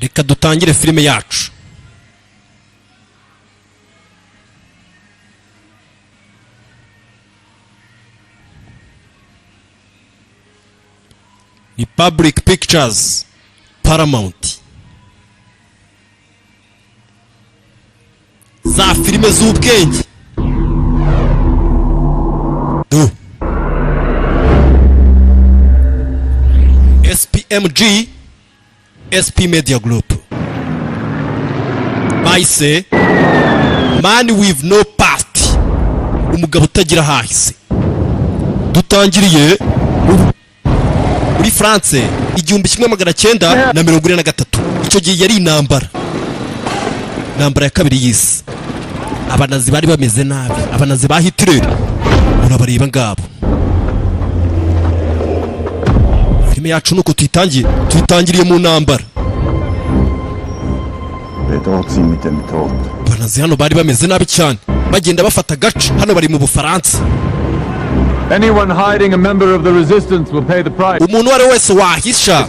reka dutangire filime yacu. Ni Public Pictures Paramount. Za filime z'ubwenge. SPMG SP Media Group. Bayise Man with no past. Umugabo utagira hahise. Dutangiriye muri France 1943. Icyo gihe yari intambara ya kabiri y'isi. Abanazi bari bameze nabi, abanazi ba Hitler urabareba ngabo. Filime yacu nuko tuyitangiriye mu ntambara. Abanazi hano bari bameze nabi cyane, bagenda bafata gace. Hano bari mu Bufaransa. Anyone hiding a member of the resistance will pay the price. Umuntu wari wese wahisha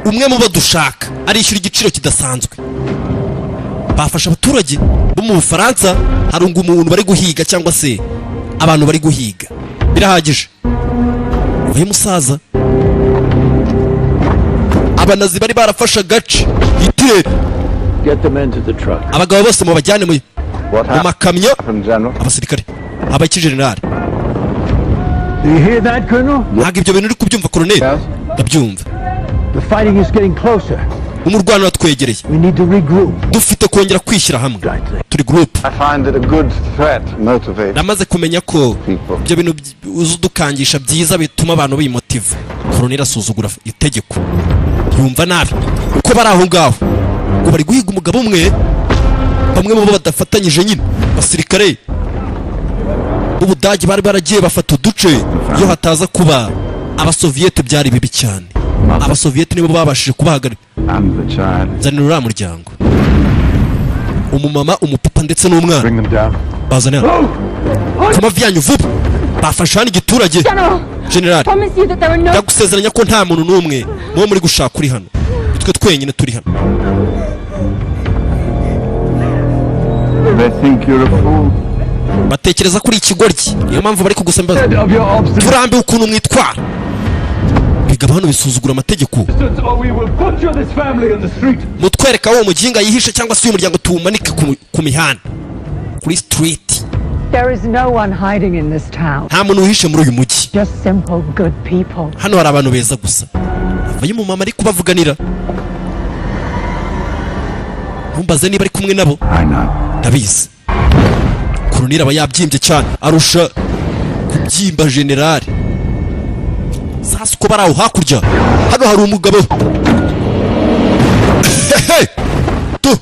umwe mu badushaka arishyura igiciro kidasanzwe. Bafasha abaturage bo mu Bufaransa. Harunga umuntu bari guhiga cyangwa se abantu bari guhiga. Birahagije. Uyu musaza abanazi bari barafasha gace Hitler. Get them into the truck. Abagabo bose mu bajyane mu makamyo. Abasirikare abakijenerali. Do you hear that, Colonel? Ntabwo ibyo bintu uri kubyumva Colonel? Ndabyumva. The fighting is getting closer. Umurwano watwegereye. We need to regroup. Dufite kongera kwishyira hamwe. Turi group. I find it a good threat motivate. Namaze kumenya ko ibyo bintu uzudukangisha byiza bituma abantu bimotive. Colonel asuzugura itegeko. Yumva nabi. Uko bari aho ngaho. Ngo bari guhiga umugabo umwe. Bamwe mu bo badafatanyije nyine. Basirikare Ubudage bari baragiye bafata uduce. Iyo hataza kuba Abasoviete byari bibi cyane. Abasoviete nibo babashije kubahagarika. Zanira uriya muryango. Umumama, umupapa ndetse n'umwana. Bazanira kuma vyanyu vuba. Bafashe hano igiturage. General, ndagusezeranya ko nta muntu n'umwe mubo muri gushaka uri hano. Twe twenyine turi hano. They think you're a fool. Batekereza kuri ikigoryi. Niyo mpamvu bari kugusamba. Turambe ukuntu mwitwara. Bigaba hano bisuzugura amategeko. Mutwereka wo muginga yihishe cyangwa se umuryango tuwumanike ku mihanda. Kuri street. There is no one hiding in this town. Nta muntu uhishe muri uyu mujyi. Just simple good people. Hano hari abantu beza gusa. Avaye mu mama ari kubavuganira. Ntumbaze niba ari kumwe nabo. Ndabizi. Colonel aba yabyimbye cyane arusha kubyimba general. Sasa uko baraho hakurya hano hari umugabo. Tu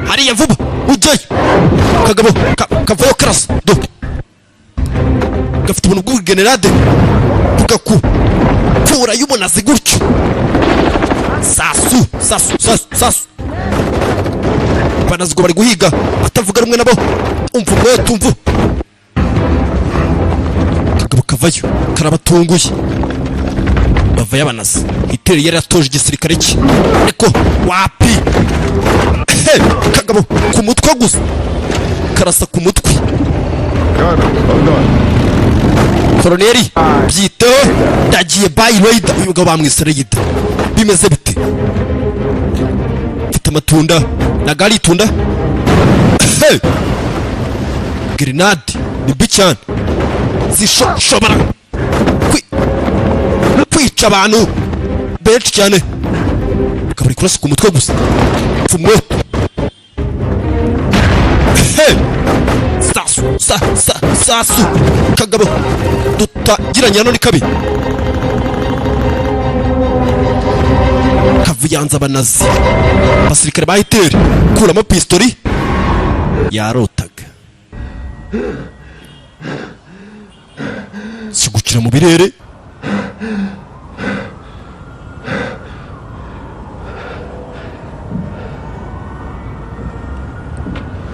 hariya vuba ujyayo kagabo kavayo karasa do gafite ubuntu bw'ubugenerade tugaku kura y'umunazi gutyo. Sasu banazgo bari guhiga batavuga rumwe nabo. Umva tumvu kagabo kavayo karabatunguye. Bava yabanaze. Hitler yari atoje igisirikare cye ariko wapi. Kagabo ku mutwe gusa karasa ku mutwe. Colonel byiteho ndagiye by Raider. Uyu mugabo bamwisereyida bimeze bite? Mfite amatunda na gari tunda. Grenade ni bicyane zishobora kwica abantu benshi cyane. Kabari kurasa ku mutwe gusa. Fumwe. Sasu kagabo tutagiranye hano ni kabi. Kavuyanza abanazi. Basirikare ba Hitler kuramo pistoli yarotaga. Sigukira mu birere.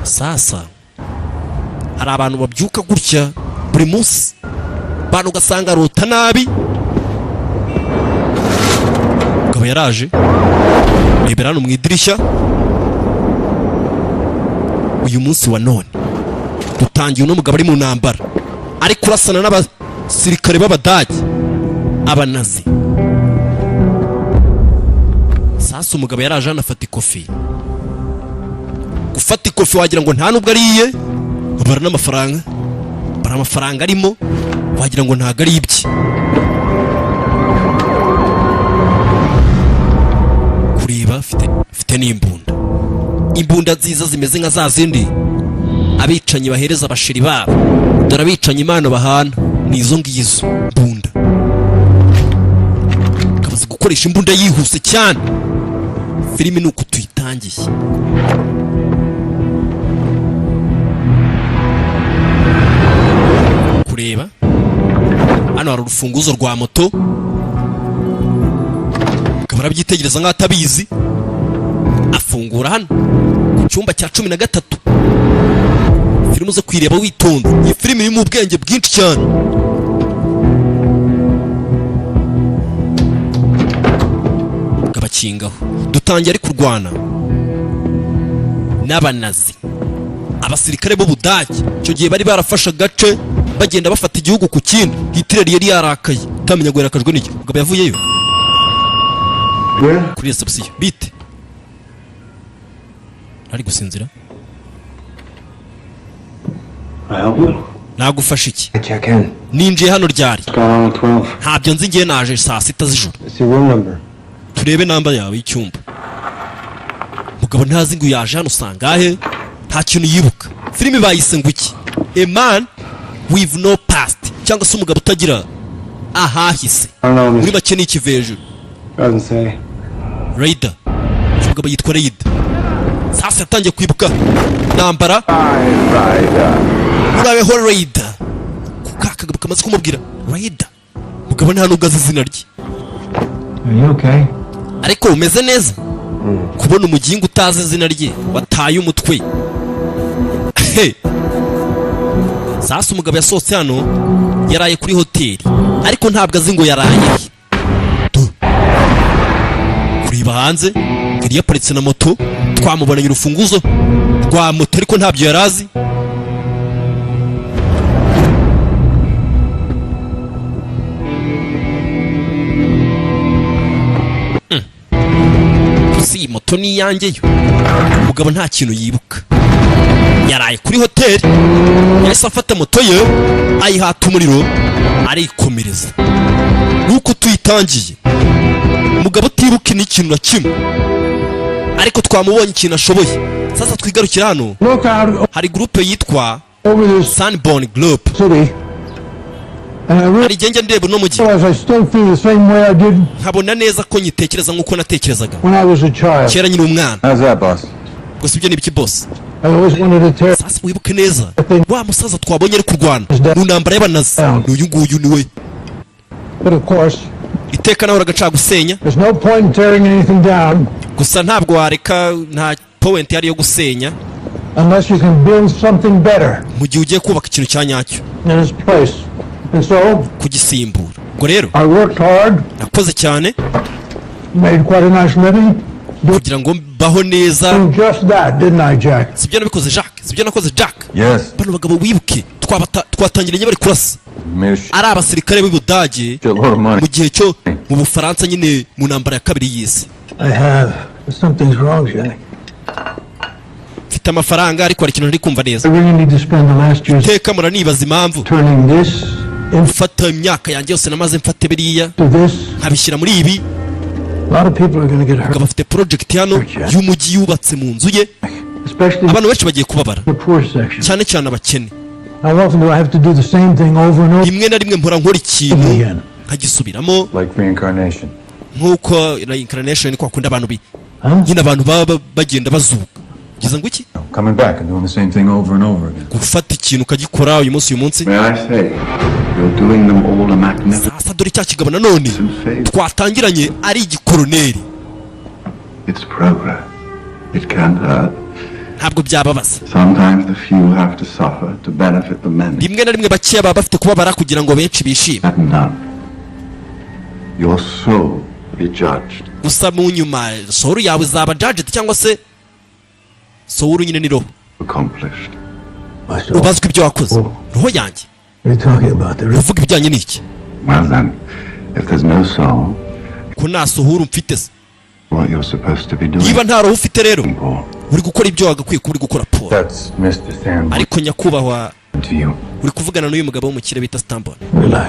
Sasa hari abantu babyuka gutya buri munsi. Abantu ugasanga rota nabi. Gabo yaraje rebera hano mu idirishya. Uyu munsi wa none dutangiye uno mugabo ari mu ntambara, ari kurasana n'abasirikare b'Abadage, abanazi. Sasa umugabo yaraje anafata ikofi. Gufata ikofi wagira ngo nta nubwo ariye, bara n'amafaranga, bara amafaranga arimo wagira ngo ntago ari ibye. Kureba afite n'imbunda, imbunda nziza zimeze nka za zindi abicanyi bahereza abashiri babo. Dore abicanyi impano bahana ni izo ngizo mbunda. Kabazi gukoresha imbunda yihuse cyane. Filimi ni uko tuyitangiye. Kureba hano hari urufunguzo rwa moto, akaba arabyitegereza nk'atabizi. Afungura hano ku cyumba cya 13. Filimi uze kwireba witonze, iyi filimi irimo ubwenge bwinshi cyane. Gabakingaho dutangiye ari kurwana n'abanazi, abasirikare b'Ubudage. Icyo gihe bari barafashe agace bagenda bafata igihugu ku kindi. Hitler yari yarakaye, utamenya ngo yarakajwe n'iki. Mugabo yavuyeyo kuri reception. Bite ari gusinzira? Nagufasha iki? Ninjiye hano ryari? Ntabyo nzi, ngiye naje saa 6 z'ijoro. Turebe namba yawe y'icyumba. Mugabo ntazi ngo yaje hano sangahe, nta kintu yibuka. Filimi bayise ngo iki? A man with no past, cyangwa se umugabo utagira ahahise. Muri make ni ikiveje. Raider. Umugabo yitwa Raider. Sasa yatangiye kwibuka nambara. Urabeho Raider. Kukakagabo kamaze kumubwira Raider. Mugabo nta nubwo azi izina rye. Ariko umeze neza? Kubona umugingo utazi izina rye, wataye umutwe. Sasa umugabo yasohotse hano, yaraye kuri hoteli, ariko ntabwo azi ngo yaraye. Kureba hanze yari yaparitse na moto, twamubonanye urufunguzo rwa moto ariko ntabyo yarazi. Si moto ni yangeyo. Umugabo nta kintu yibuka, yaraye kuri hoteli, yahise afata moto ye ayihata umuriro arikomereza. Nuko tuyitangiye. Umugabo utibuka ni ikintu na kimwe, ariko twamubonye ikintu ashoboye. Sasa twigarukira hano, hari groupe yitwa Sunborn Group. Hari igenge ndebe no mugihe nkabona neza ko nyitekereza nk'uko natekerezaga kera nyine umwana. Gusa ibyo ni ibiki boss? Sasa wibuke neza wa musaza twabonye ari kurwana mu ntambara y'abanazi, n'uyu nguyu niwe. Iteka nawe uragaca gusenya. Gusa ntabwo wareka, nta point yari yo gusenya mu gihe ugiye kubaka ikintu cya nyacyo kugisimbura. Ngo rero nakoze cyane kugira ngo mbaho neza. Sibyo nabikoze Jacques, sibyo nakoze Jack. Bano bagabo wibuke twatangiranye bari kurasa, ari abasirikare b'Ubudage mu gihe cyo mu Bufaransa nyine mu ntambara ya kabiri y'isi. Mfite amafaranga ariko hari ikintu ntari kumva neza. Iteka muranibaza impamvu mfata imyaka yanjye yose namaze mfate biriya nkabishyira muri ibi. Mugabo afite project hano y'umujyi yubatse mu nzu ye. Abantu benshi bagiye kubabara, cyane cyane abakene. Rimwe na rimwe mpora nkora ikintu nkagisubiramo, nk'uko reincarnation kwa kundi abantu nyine abantu baba bagenda bazuka. Giza ngo iki? Gufata ikintu ukagikora uyu munsi. Sasa dore cya kigabo nanone twatangiranye ari igikoroneri. Ntabwo byababaza. Rimwe na rimwe bakeya baba bafite kubabara kugira ngo benshi bishime. gusa mu nyuma soul yawe zaba judged cyangwa se soul nyine ni roho ubazwa ibyo wakoze roho yanjye uvuga ibijyanye n'iki Well then, if there's no soul, ko nta sohuru mfite se what you're supposed to be doing niba nta roho ufite rero uri gukora ibyo wagakwiye kuba uri gukora Paul. That's Mr. Stanley ariko nyakubahwa to you. uri kuvugana n'uyu mugabo w'umukire bita Stambon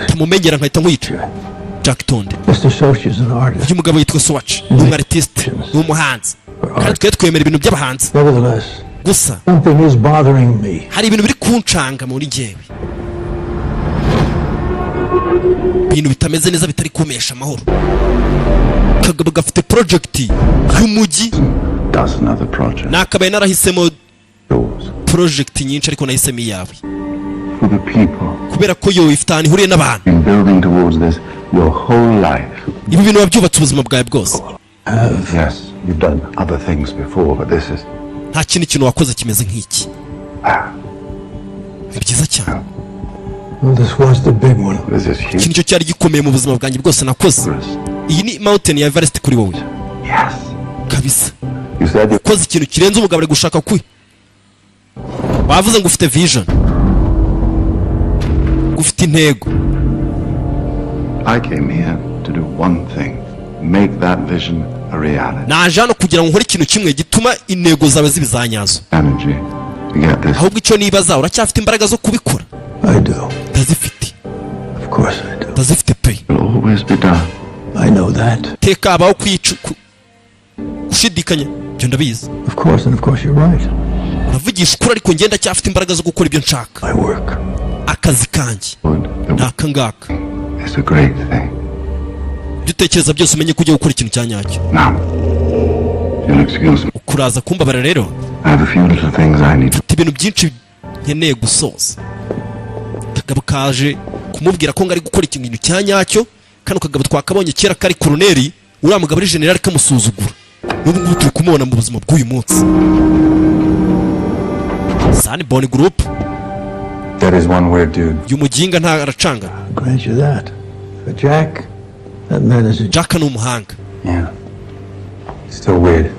tumumenyera nkahita nkwica Jack Tonde uyu mugabo yitwa Swatch ni umu-artiste ni umuhanzi kandi twe twemera ibintu by'abahanzi gusa hari ibintu biri kuncanga muri njyewe ibintu bitameze neza bitari kumesha amahoro kagabo gafite project y'umujyi nakabaye narahisemo project nyinshi ariko nahisemo iyawe kubera ko yo ifite ahantu ihuriye n'abantu ibi bintu wabyubatse ubuzima bwawe bwose nta kindi kintu wakoze kimeze nk'iki ni byiza cyane iki nicyo cyari gikomeye mu buzima bwanjye bwose nakoze iyi ni mountain ya Everest kuri wowe kabisa ukoze ikintu kirenze umugabo ari gushaka kwe wavuze ngo ufite vision ufite intego I came here to do one thing, make that vision a reality. naje hano kugira ngo nkore ikintu kimwe gituma intego zawe zibizanyazo Energy to get this. ahubwo icyo nibaza uracyafite imbaraga zo kubikora ndazifite ndazifite pe Will always be done. teka abaho gushidikanya ibyo ndabizi uravugisha ukuri ariko ngenda cyafite imbaraga zo gukora ibyo nshaka akazi kanjye ntaka ngaka It's a great thing. ibyo utekereza byose umenye ko ugiye gukora ikintu cya nyacyo Now, you'll excuse me. ukuraza kumbabara rero I have a few little things I need. mfite ibintu byinshi nkeneye gusoza kagabo kaje kumubwira ko ngari gukora ikintu cya nyacyo kano kagabo twakabonye kera kari koroneri uriya mugabo ari generali kamusuzugura n'ubu ngubu turi kumubona mu buzima bw'uyu munsi Sanborn Group That is one word, dude. uyu muginga nta aracanga Jack ni umuhanga Yeah. Still weird.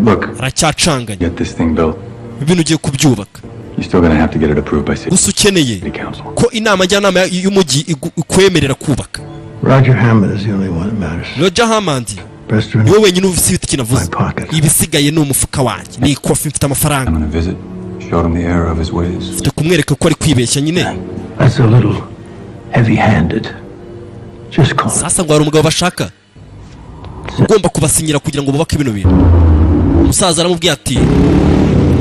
Look, aracyacanganya get this thing built. ibintu ugiye kubyubaka You're still gonna have to get it approved by city gusa ukeneye council. ko inama njyanama y'umujyi ikwemerera kubaka Roger Hammond is the only one that matters. Roger Hammond Best niwe wenyine ufite ikintu avuze My pocket. ibisigaye ni umufuka wanjye ni ikofi mfite amafaranga I'm gonna visit, show him the error of his ways. mfite kumwereka ko ari kwibeshya nyine That's a little heavy-handed. Just call it. sasa ngo hari umugabo bashaka ugomba kubasinyira kugira ngo bubake bino bintu umusaza aramubwiye ati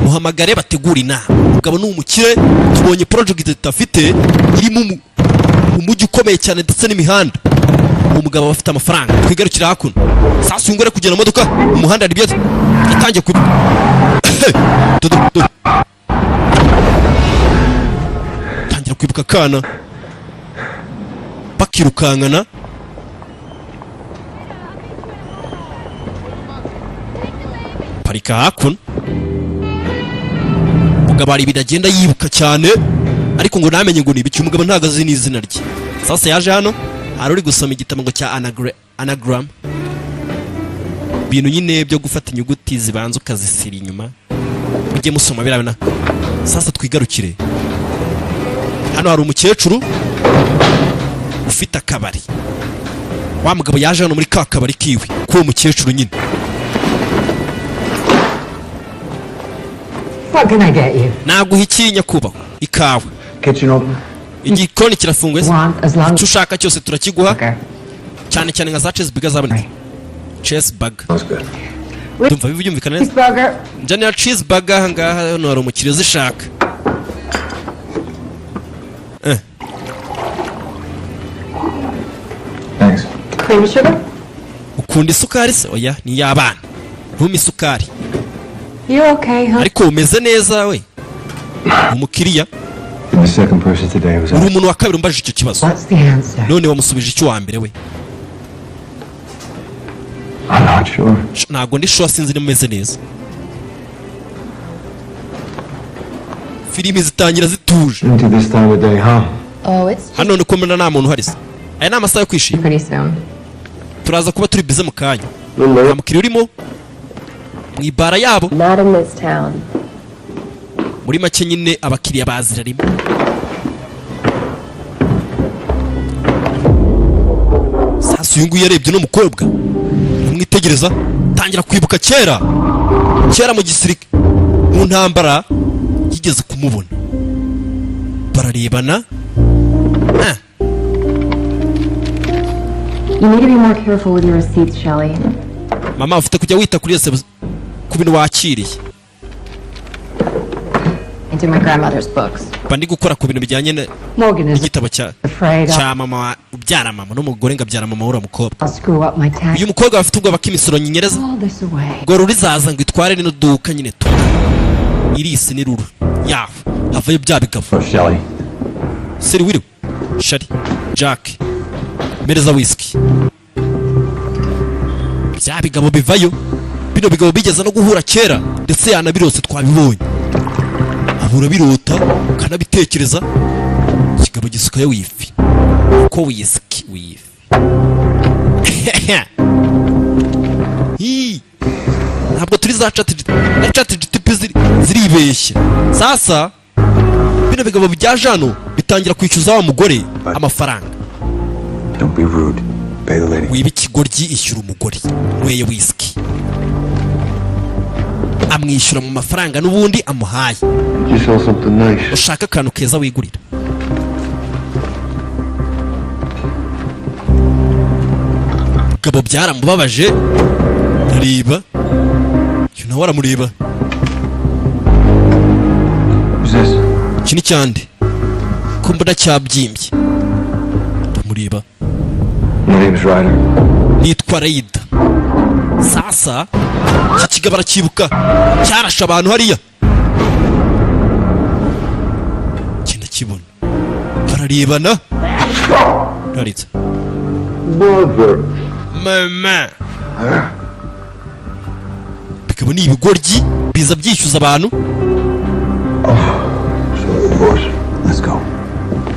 muhamagare bategura inama umugabo ni umukire tubonye project tutafite irimo umujyi ukomeye cyane ndetse n'imihanda umugabo afite amafaranga twigarukira hakuno sasa uyungure kugenda modoka umuhanda ari byo yatangiye ku tangira kwibuka kana bakirukankana parika hakuno umugabo hari ibintu agenda yibuka cyane ariko ngo namenye ngo ni ibiki umugabo ntago azi n'izina rye sasa yaje hano hari uri gusoma igitabo ngo cya anagram ibintu nyine byo gufata inyuguti zibanza ukazisira inyuma mujye musoma birabona sasa twigarukire hano hari umukecuru ufite akabari wa mugabo yaje hano muri ka kabari kiwe k'uwo mukecuru nyine What can I get you? naguha iki nyakubahwa ikawa Kitchen open? igikoni kirafunguye se Want as long icyo ushaka cyose turakiguha Okay. cyane cyane nka za cheeseburger zabonetse cheeseburger That's good. ndumva byumvikana neza Cheeseburger. njyanira cheeseburger aha ngaha hano hari umukiriya uzishaka Thanks. Cream sugar? ukunda isukari se oya ni iy'abana ntume isukari You okay, huh? ariko umeze neza we umukiriya The second person today was uri umuntu wa kabiri umbajije icyo kibazo What's the answer? none wamusubije icyo wa mbere we I'm not sure. ntabwo ndi sure sinzi niba umeze neza filimi zitangira zituje Into this time of day, huh? Oh, it's just hano ni ko mbona nta muntu uhari se aya ni amasaha yo kwishima pretty soon. turaza kuba turi bize mu kanya nta mukiriya urimo mu ibara yabo. Not in this town. Muri make nyine abakiriya bazirarimo. Sasa uyu nguyu yarebye n'umukobwa amwitegereza, tangira kwibuka kera mu gisirikare mu ntambara yigeze kumubona. Bararebana. You need to be more careful with your receipts, Shelley. Mama ufite kujya wita kuri ku bintu wakiriye. Into my grandmother's books. Bandi gukora ku bintu bijyanye n'igitabo cya mama ubyara mama n'umugore ngabyara mama ura mukobwa. Uyu mukobwa bafite ubwoba k'imisoro nyinyereza ngo rurizaza ngo itware rino duka nyine tu irisi ni ruru yaho havayo bya bigabo. Siri wiriwe Shari Jack mereza whisky. Bya bigabo bivayo, bino bigabo bigeza no guhura kera ndetse yanabirose twabibonye. Ahura birota kanabitekereza, kigabo gisukayo wifi ko whisky wifi. Ntabwo turi za chat GTP ziribeshya. Sasa bino bigabo byaje hano bitangira kwishyuza wa mugore amafaranga. Don't be rude. Pay the lady. Wiba ikigoryi ishyura umugore weye whisky, amwishyura mu mafaranga n'ubundi amuhaye. Ushaka akantu keza wigurira. Gabo byaramubabaje ariba, nawe waramureba. Iki ni cyande ko mbona cyabyimbye. Ndamureba. Nitwa Raida. Sasa iki kigabo arakibuka cyarasha abantu hariya. Kinda kibona bararebana raritse mama bikaba ni ibigoryi biza byishyuza abantu.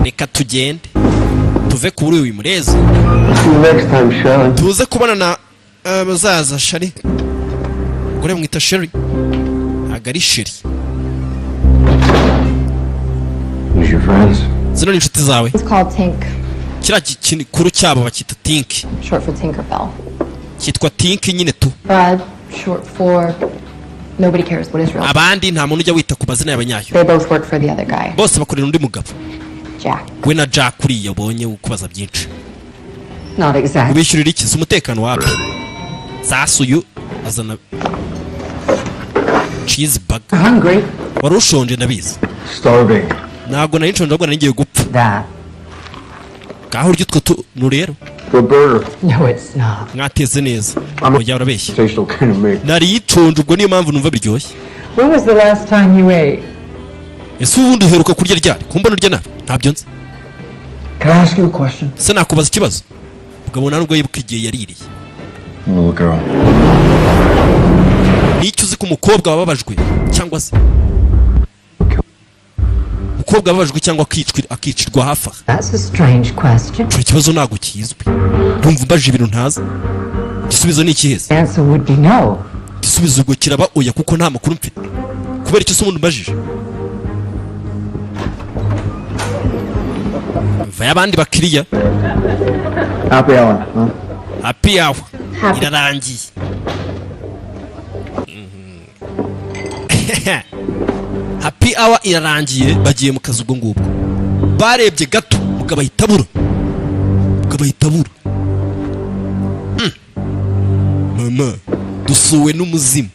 Reka tugende tuve kuri uyu murezi tuze kubana na muzaza Shari. Gore mwita Shari agari Shari. Zino ni inshuti zawe. It's called Tink. Kira kuru cyabo bakita Tink. Short for Tinkerbell. Kitwa Tink nyine tu. Brad, short for nobody cares what is real. Abandi nta muntu ujya wita ku mazina y'abanyayo. They both work for the other guy. Bose bakorera undi mugabo. Jack. We na Jack kuri yabonye ukubaza byinshi. Not exactly. Ubishyurira iki umutekano wawe? Sasa uyu azana cheese burger. Hungry? Wari ushonje ndabizi. Starving. Ntabwo nari nshonje ahubwo nari ngiye gupfa. That. Gaho uryo two rero. The burger. No, it's not. Mwateze neza. Ujya urabeshya. Tastes okay to me. Nari yiconje ubwo niyo mpamvu numva biryoshye. When was the last time you ate? Ese ubundi uheruka kurya ryari? Kumbona urya nabi? Ntabyo nzi. Can I ask you a question? Se nakubaza ikibazo. Ubwo nubwo yibuka igihe yaririye. Little girl. Nicyo uzi ko umukobwa wababajwe cyangwa se umukobwa wababajwe cyangwa akicirwa hafi aha? That's a strange question. Icyo kibazo ntabwo kizwi. Ndumva umbaje ibintu ntazi. Igisubizo ni ikiheze. The answer would be no. Igisubizo ubwo kiraba oya kuko nta makuru mfite. Kubera icyo se umuntu umbajije. Mva y'abandi bakiriya. Happy hour, huh? Happy hour. Irarangiye. Happy hour irarangiye bagiye mu kazi ubwo ngubwo. Barebye gato mugabahita bura. Mama dusuwe n'umuzimu.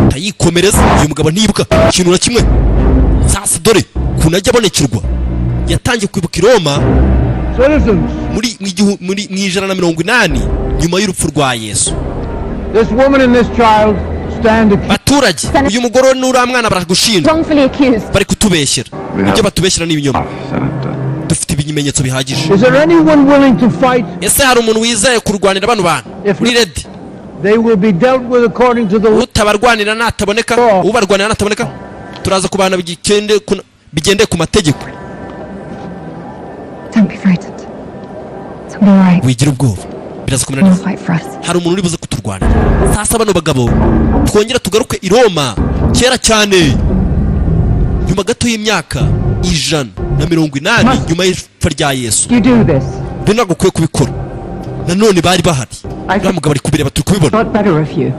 Tayikomereza uyu mugabo ntibuka ikintu na kimwe. Sasa dore kunajya abonekirwa. Yatangiye kwibuka i Roma muri 180 nyuma y'urupfu rwa Yesu. This woman and this child stand accused. Baturage uyu mugore n'uriya mwana baragushinja. Wrongfully accused. Bari kutubeshyera. Ibyo batubeshyira ni ibinyoma. Dufite ibimenyetso bihagije. Is there anyone willing to fight? Ese hari umuntu wizeye kurwanira bano bantu? Uri ready? They will be dealt with according to the utabarwanira nataboneka, ubarwanira nataboneka. Turaza kubana bigende ku mategeko. Don't be frightened. It's gonna be alright. Wigira ubwoba. biraza No kumunaniza. fight for us. Hari umuntu uri buze kuturwanira. Sasa bano bagabo twongera tugaruke i Roma kera cyane, nyuma gato y'imyaka 180 nyuma y'ipfa rya Yesu. You do this. Bino ntabwo ukwiye kubikora. Nanone bari bahari, uriya mugabo ari kubireba, turi kubibona. Thought better of you.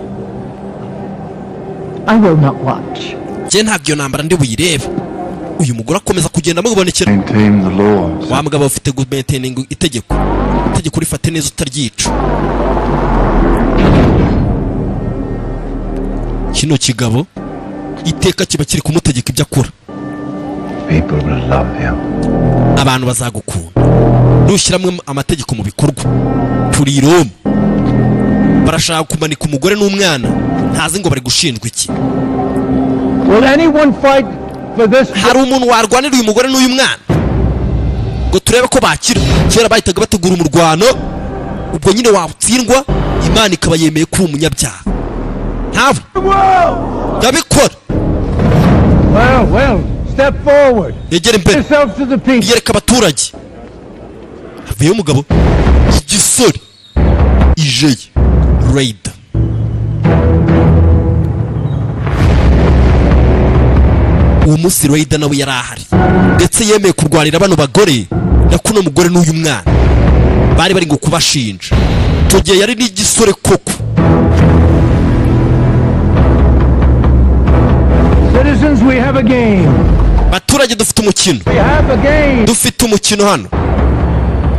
I will not watch. Njye ntabwo iyo ntambara ndi buyirebe. Uyu mugore akomeza kugenda amubonekera. Maintain the laws. Wa mugabo ufite good maintaining itegeko rifate neza utaryica. Kino kigabo iteka kiba kiri kumutegeka ibyo akora. People will love you. Abantu bazagukunda nushyiramo amategeko mu bikorwa. Turi i Roma, barashaka kumanika umugore n'umwana, ntazi ngo bari gushinjwa iki. Will anyone fight for this? Hari umuntu warwanira uyu mugore n'uyu mwana ngo turebe ko bakira? Kera bahitaga bategura umurwano, ubwo nyine wawutsindwa Imana ikaba yemeye ko umunyabyaha. Ntawe ndabikora. Well, step forward. Yegera imbere, Yourself to the people. yereka abaturage. Havuyeho umugabo igisore ijeye Raider. Uwo munsi Raider nawe yari ahari, ndetse yemeye kurwanira bano bagore na kuno mugore n'uyu mwana bari bari ngo kubashinja. Tugiye yari n'igisore koko. Citizens, we have a game. Baturage dufite umukino, We have a game. dufite umukino hano.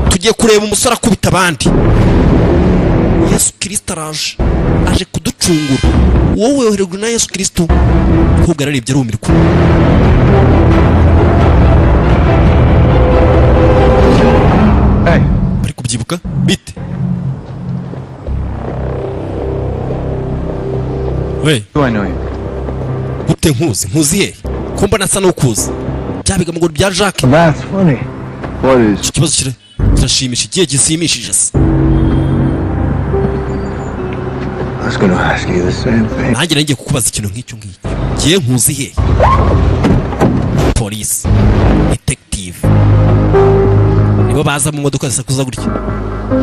Tugiye kureba umusore akubita abandi. Yesu Kristo araje, aje kuducungura. Wowe woherejwe na Yesu Kristo. Ahubwo ararebye arumirwa. Hey, Bari kubyibuka bite? We, Do I know you? gute nkuzi he? Ko mbona asa n'ukuzi. Byabiga ngo bya Jacques. that's funny. What is? Iki kibazo kirashimisha, igihe gisimishije se. I was going to ask you the same thing. Nanjye nagiye kukubaza ikintu nk'icyo ngicyo. Ngiye nkuzi he? Police, detective. Nibo baza mu modoka zisakuza gutya.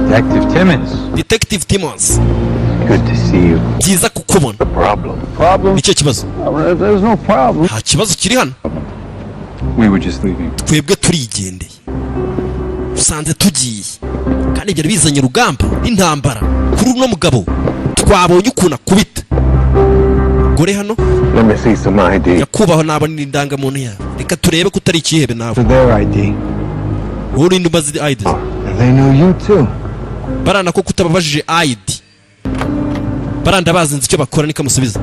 Detective Timmons. Detective Timmons. Good to see you. Byiza kukubona. Problem? Nicyo kibazo. There's no problem. Nta kibazo kiri hano. We were just leaving. Twebwe turigendeye. Usanze tugiye. Kandi byari bizanye urugamba n'intambara. Kuri uno mugabo twabonye ukuntu akubita. Gore hano Let me see some ID. yakubaho nabona indangamuntu yawe. Reka turebe ko utari ikihebe nawe. For their ID. Wowe urinde umbaza ID. They know you too. Barana ko kutababajije ID. Baranda bazinze icyo bakora nikamusubiza.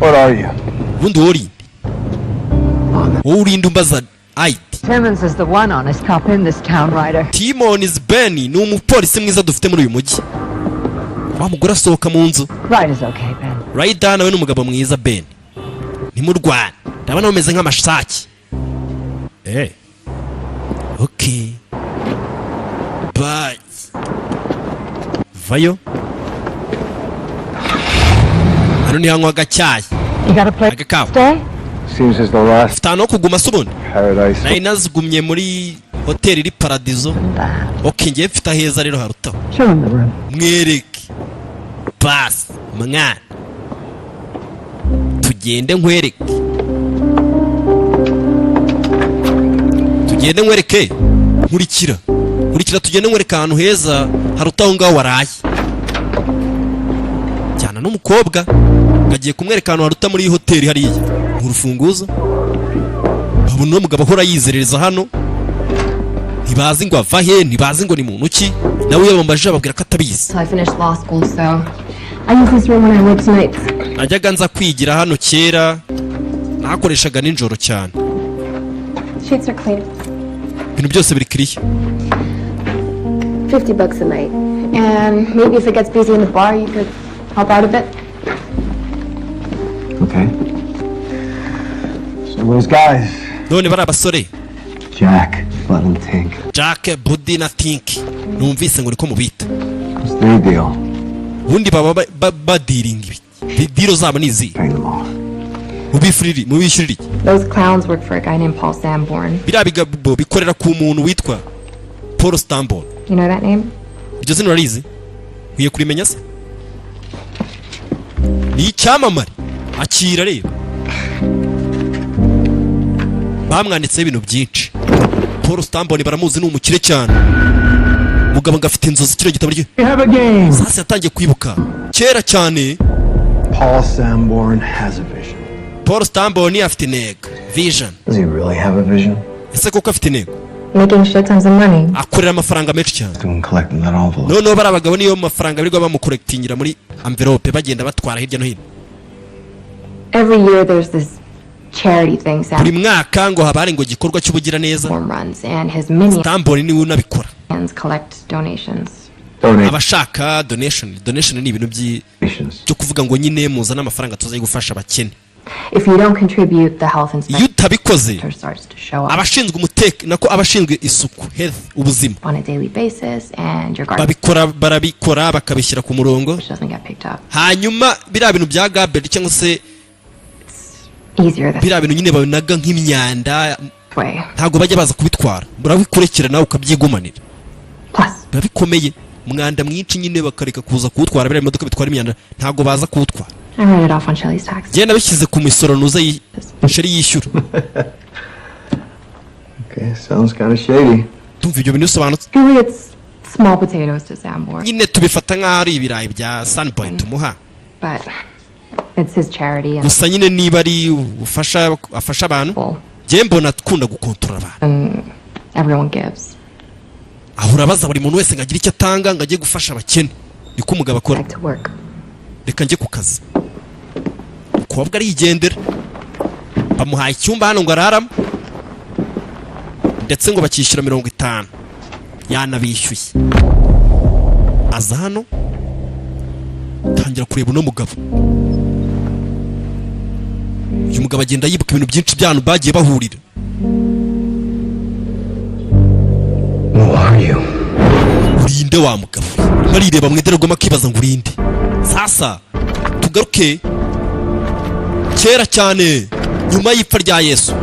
What are you? Bundi wori. Wowe urinde umbaza ID. Timmons is the one honest cop in this town, Ryder. Timon is Benny ni umupolisi mwiza dufite muri uyu mujyi. Wa mugore asohoka mu nzu. Ryder's okay, Ben. Raider nawe n'umugabo mwiza Ben. Ntimurwane. Ndabona bameze nk'amashaki. Okay. Bye. Vayo. Hano ni hanywa agacyayi. You got a place Agakawa. to stay? Seems as the last Ufite ahantu ho kuguma se ubundi? paradise. Nari nazigumye muri hoteli iri Paradizo. Okay, ngiye mfite aheza rero harutaho. Show him the room. Mwereke. Basi, mwana. Tugende nkwereke. Tugende nkwereke. Nkurikira tugende nkwereke ahantu heza harutaho ngaho waraye. Cyana n'umukobwa ngagiye kumwereka ahantu haruta muri iyi hoteli hariya. Urufunguzo. Babona uwo mugabo ahora yizerereza hano. Ntibazi ngo ava he, ntibazi ngo ni muntu ki. Nawe yabambajije ababwira ko atabizi. So I finished law school, so I use this room when I work nights. Najyaga nza kwigira hano kera, nakoreshaga nijoro cyane. Sheets are clean. Ibintu byose biri clear. $50 a night. And maybe if it gets busy in the bar, you could help out a bit. Okay. So those guys, None bari abasore Jack, Bud, and Tink. Jack, Buddy na Tink. Numvise ngo niko mubita. What's their deal? Ubundi baba badiringa ibi. Diro zabo nizi. Pay them off. Mubishyurira iki? Those clowns work for a guy named Paul Sanborn. Biriya bigabo bikorera ku muntu witwa Paul Sanborn. You know that name? Iryo zina urarizi? Uye kurimenya se? Ni icyamamare. Akira reba. Bamwanditseho ibintu byinshi. Paul Stamboni baramuzi, ni umukire cyane. Mugabo ngafite inzozi kino gitabo rye. Sasa yatangiye kwibuka kera cyane. Paul Sanborn has a vision. Paul Stamboni afite intego, vision. Does he really have a vision? Ese koko afite intego? Making shit tons of money. Akorera amafaranga menshi cyane. Doing collecting that envelope. No bari abagabo niyo mafaranga birirwa bamukorektingira muri envelope bagenda batwara hirya no hino. Every year there's this charity thing buri mwaka ngo haba hari ngo gikorwa cy'ubugira neza. runs and his minions Stamboni niwe unabikora. collect donations. Abashaka donation ni ibintu byo kuvuga ngo nyine muzana amafaranga tuzaye gufasha abakene. If you don't contribute, the health inspector utabikoze starts to show up abashinzwe umutekano abashinzwe isuku health ubuzima on a daily basis and your garbage barabikora bakabishyira ku murongo, doesn't get picked up. hanyuma biriya bintu bya garbage cyangwa se Easier that biriya bintu nyine babinaga nk'imyanda way. ntago bajya baza kubitwara, murabikurekera nawe ukabyigumanira. Plus, Bikomeye umwanda mwinshi nyine bakareka kuza kuwutwara, biriya imodoka bitwara imyanda ntago baza kuwutwara. I write it off on Shelly's tax. Genda bishyize ku misoro nuza Sheri yishyura. Okay, sounds kind of shady. Tumva ibyo bintu bisobanutse. Really, it's small potatoes to Sanborn, Nyine tubifata nk'aho ari ibirayi bya Sunpoint tumuha. but it's his charity and Gusa nyine niba ari afasha abantu, njye mbona akunda gukontorora abantu. everyone gives. Ahura baza buri muntu wese ngagira icyo atanga ngo ajye gufasha abakene. Niko umugabo akora. Back to work. Reka njye ku kazi. Umukobwa arigendera. Bamuhaye icyumba hano ngo araramo. Ndetse ngo bakishyura 50. Yanabishyuye. Aza hano. Tangira kureba uno mugabo. Uyu mugabo agenda yibuka ibintu byinshi by'abantu bagiye bahurira. Who are you? Urinde wa mugabo. Marireba mu ideragoma kibaza ngo urinde. Sasa tugaruke kera cyane nyuma y'ipfa rya Yesu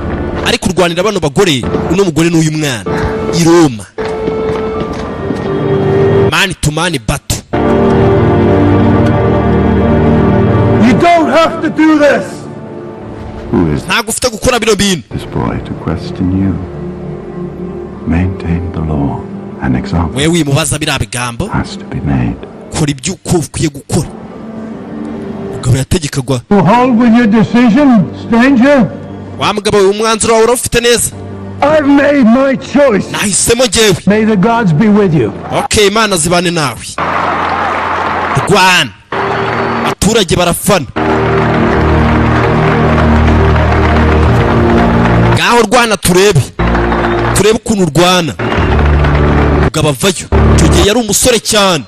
ari kurwanira bano bagore, uno mugore n'uyu mwana i Roma. Man to man battle. You don't have to do this! Who is Ntago ufite gukora bino bintu. this boy to question you? Maintain the law. An example Wewe wimubaza biriya bigambo, has to be made. kora ibyo uko ukwiye gukora. Mugabo yategekagwa. You hold with your decision, stranger? Wa mugabo uyu mwanzuro wawe urafite neza. I've made my choice. Nahisemo njyewe. May the gods be with you. Okay, Imana zibane nawe. Rwana. Abaturage barafana. Ngaho rwana turebe ukuntu rwana. Mugabo avayo. Icyo gihe yari umusore cyane.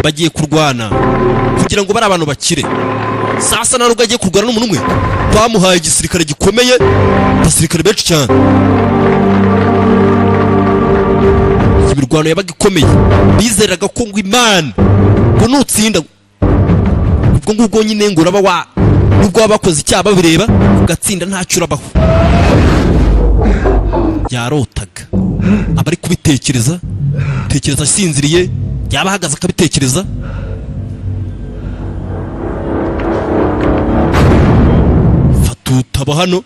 Bagiye kurwana kugira ngo bari abantu bakire. Sasa narugo agiye kurwana n'umuntu umwe. Bamuhaye igisirikare gikomeye, abasirikare benshi cyane. Imirwano yabaga ikomeye. Bizeraga ko ngo Imana ngo nutsinda ubwo ngubwo nyine ngo uraba nubwo wabakoze icyaha babireba ugatsinda ntacyo urabaho. Yarotaga abari kubitekereza, tekereza asinziriye, yabahagaze akabitekereza. Fatutaba hano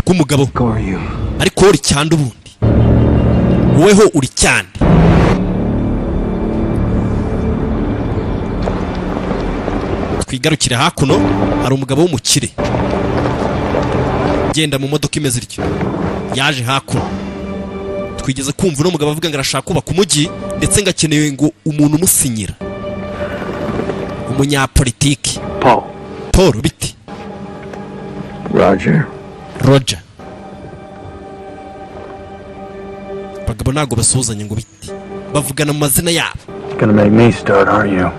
k'umugabo ariko uri cyane ubundi woweho uri cyane. Twigarukire hakuno, hari umugabo w'umukire genda mu modoka imeze ityo, yaje hakuno. Twigeze kumva uno mugabo avuga ngo arashaka kubaka umujyi ndetse ngakeneye ngo umuntu umusinyira, umunyapolitiki. Paul biti Roger. Bagabo ntago basuhuzanya ngo biti, bavugana mu mazina yabo. Gonna make me start, are you?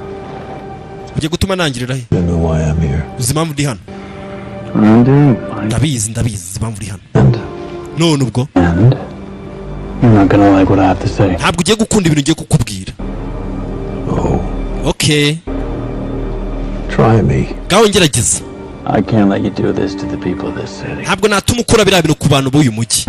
Ugiye gutuma nangirira he? You know why I'm here. Uzi impamvu ndi hano? Ndabizi impamvu uri hano. None ubwo And you're not gonna like what I have to say. ntabwo ugiye gukunda ibintu ugiye kukubwira. Oh, Okay, try me. ngaho ngerageza. I can't let you do this to the people of this city. ntabwo natuma ukora biriya bintu ku bantu b'uyu mujyi.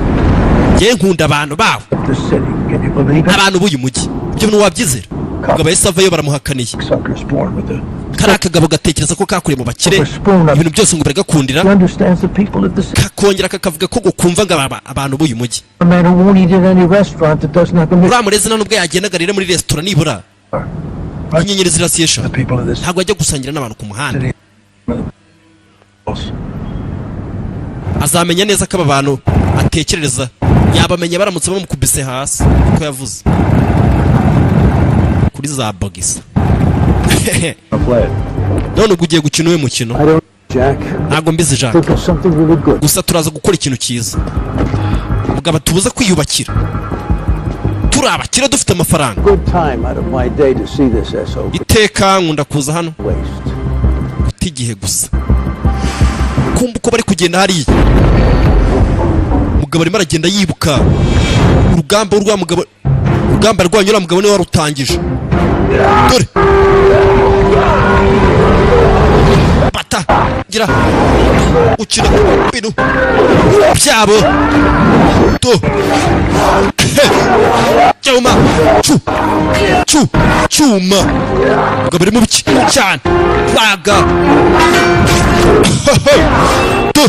Njye nkunda abantu bawo, The city, can you believe it? abantu b'uyu mujyi. Ibyo bintu wabyizera? Umugabo yahise avayo baramuhakaniye. Suckers born with the... Kariya kagabo gatekereza ko kakuriye mu bakire, ibintu byose ngo biragakundira, He understands the people of the city. kakongera kakavuga ko gukumva ngo abantu b'uyu mujyi. A man who won't eat at any restaurant that doesn't have the uriya murezi nta nubwo yagendaga rero muri resitora nibura inyenyeri zirasiye eshanu, people of this ntabwo ajya gusangira n'abantu ku muhanda. city. Azamenya neza ko aba bantu atekerereza, yabamenya baramutse bamukubise hasi uko yavuze kuri za bogisa. None ubwo ugiye gukina uwe mukino? Ntabwo mbizi Jack, gusa turaza gukora ikintu cyiza. Mugabo tubuze kwiyubakira, turi abakire dufite amafaranga. Iteka nkunda kuza hano guta igihe gusa. Kumva uko bari kugenda hariya, mugabo arimo aragenda yibuka urugamba rwa mugabo, urugamba rwanyu uriya mugabo niwe warutangije. Dore bata gira ukina ibintu byabo to cyuma cyuma mugabo ari mu biki cyane baga to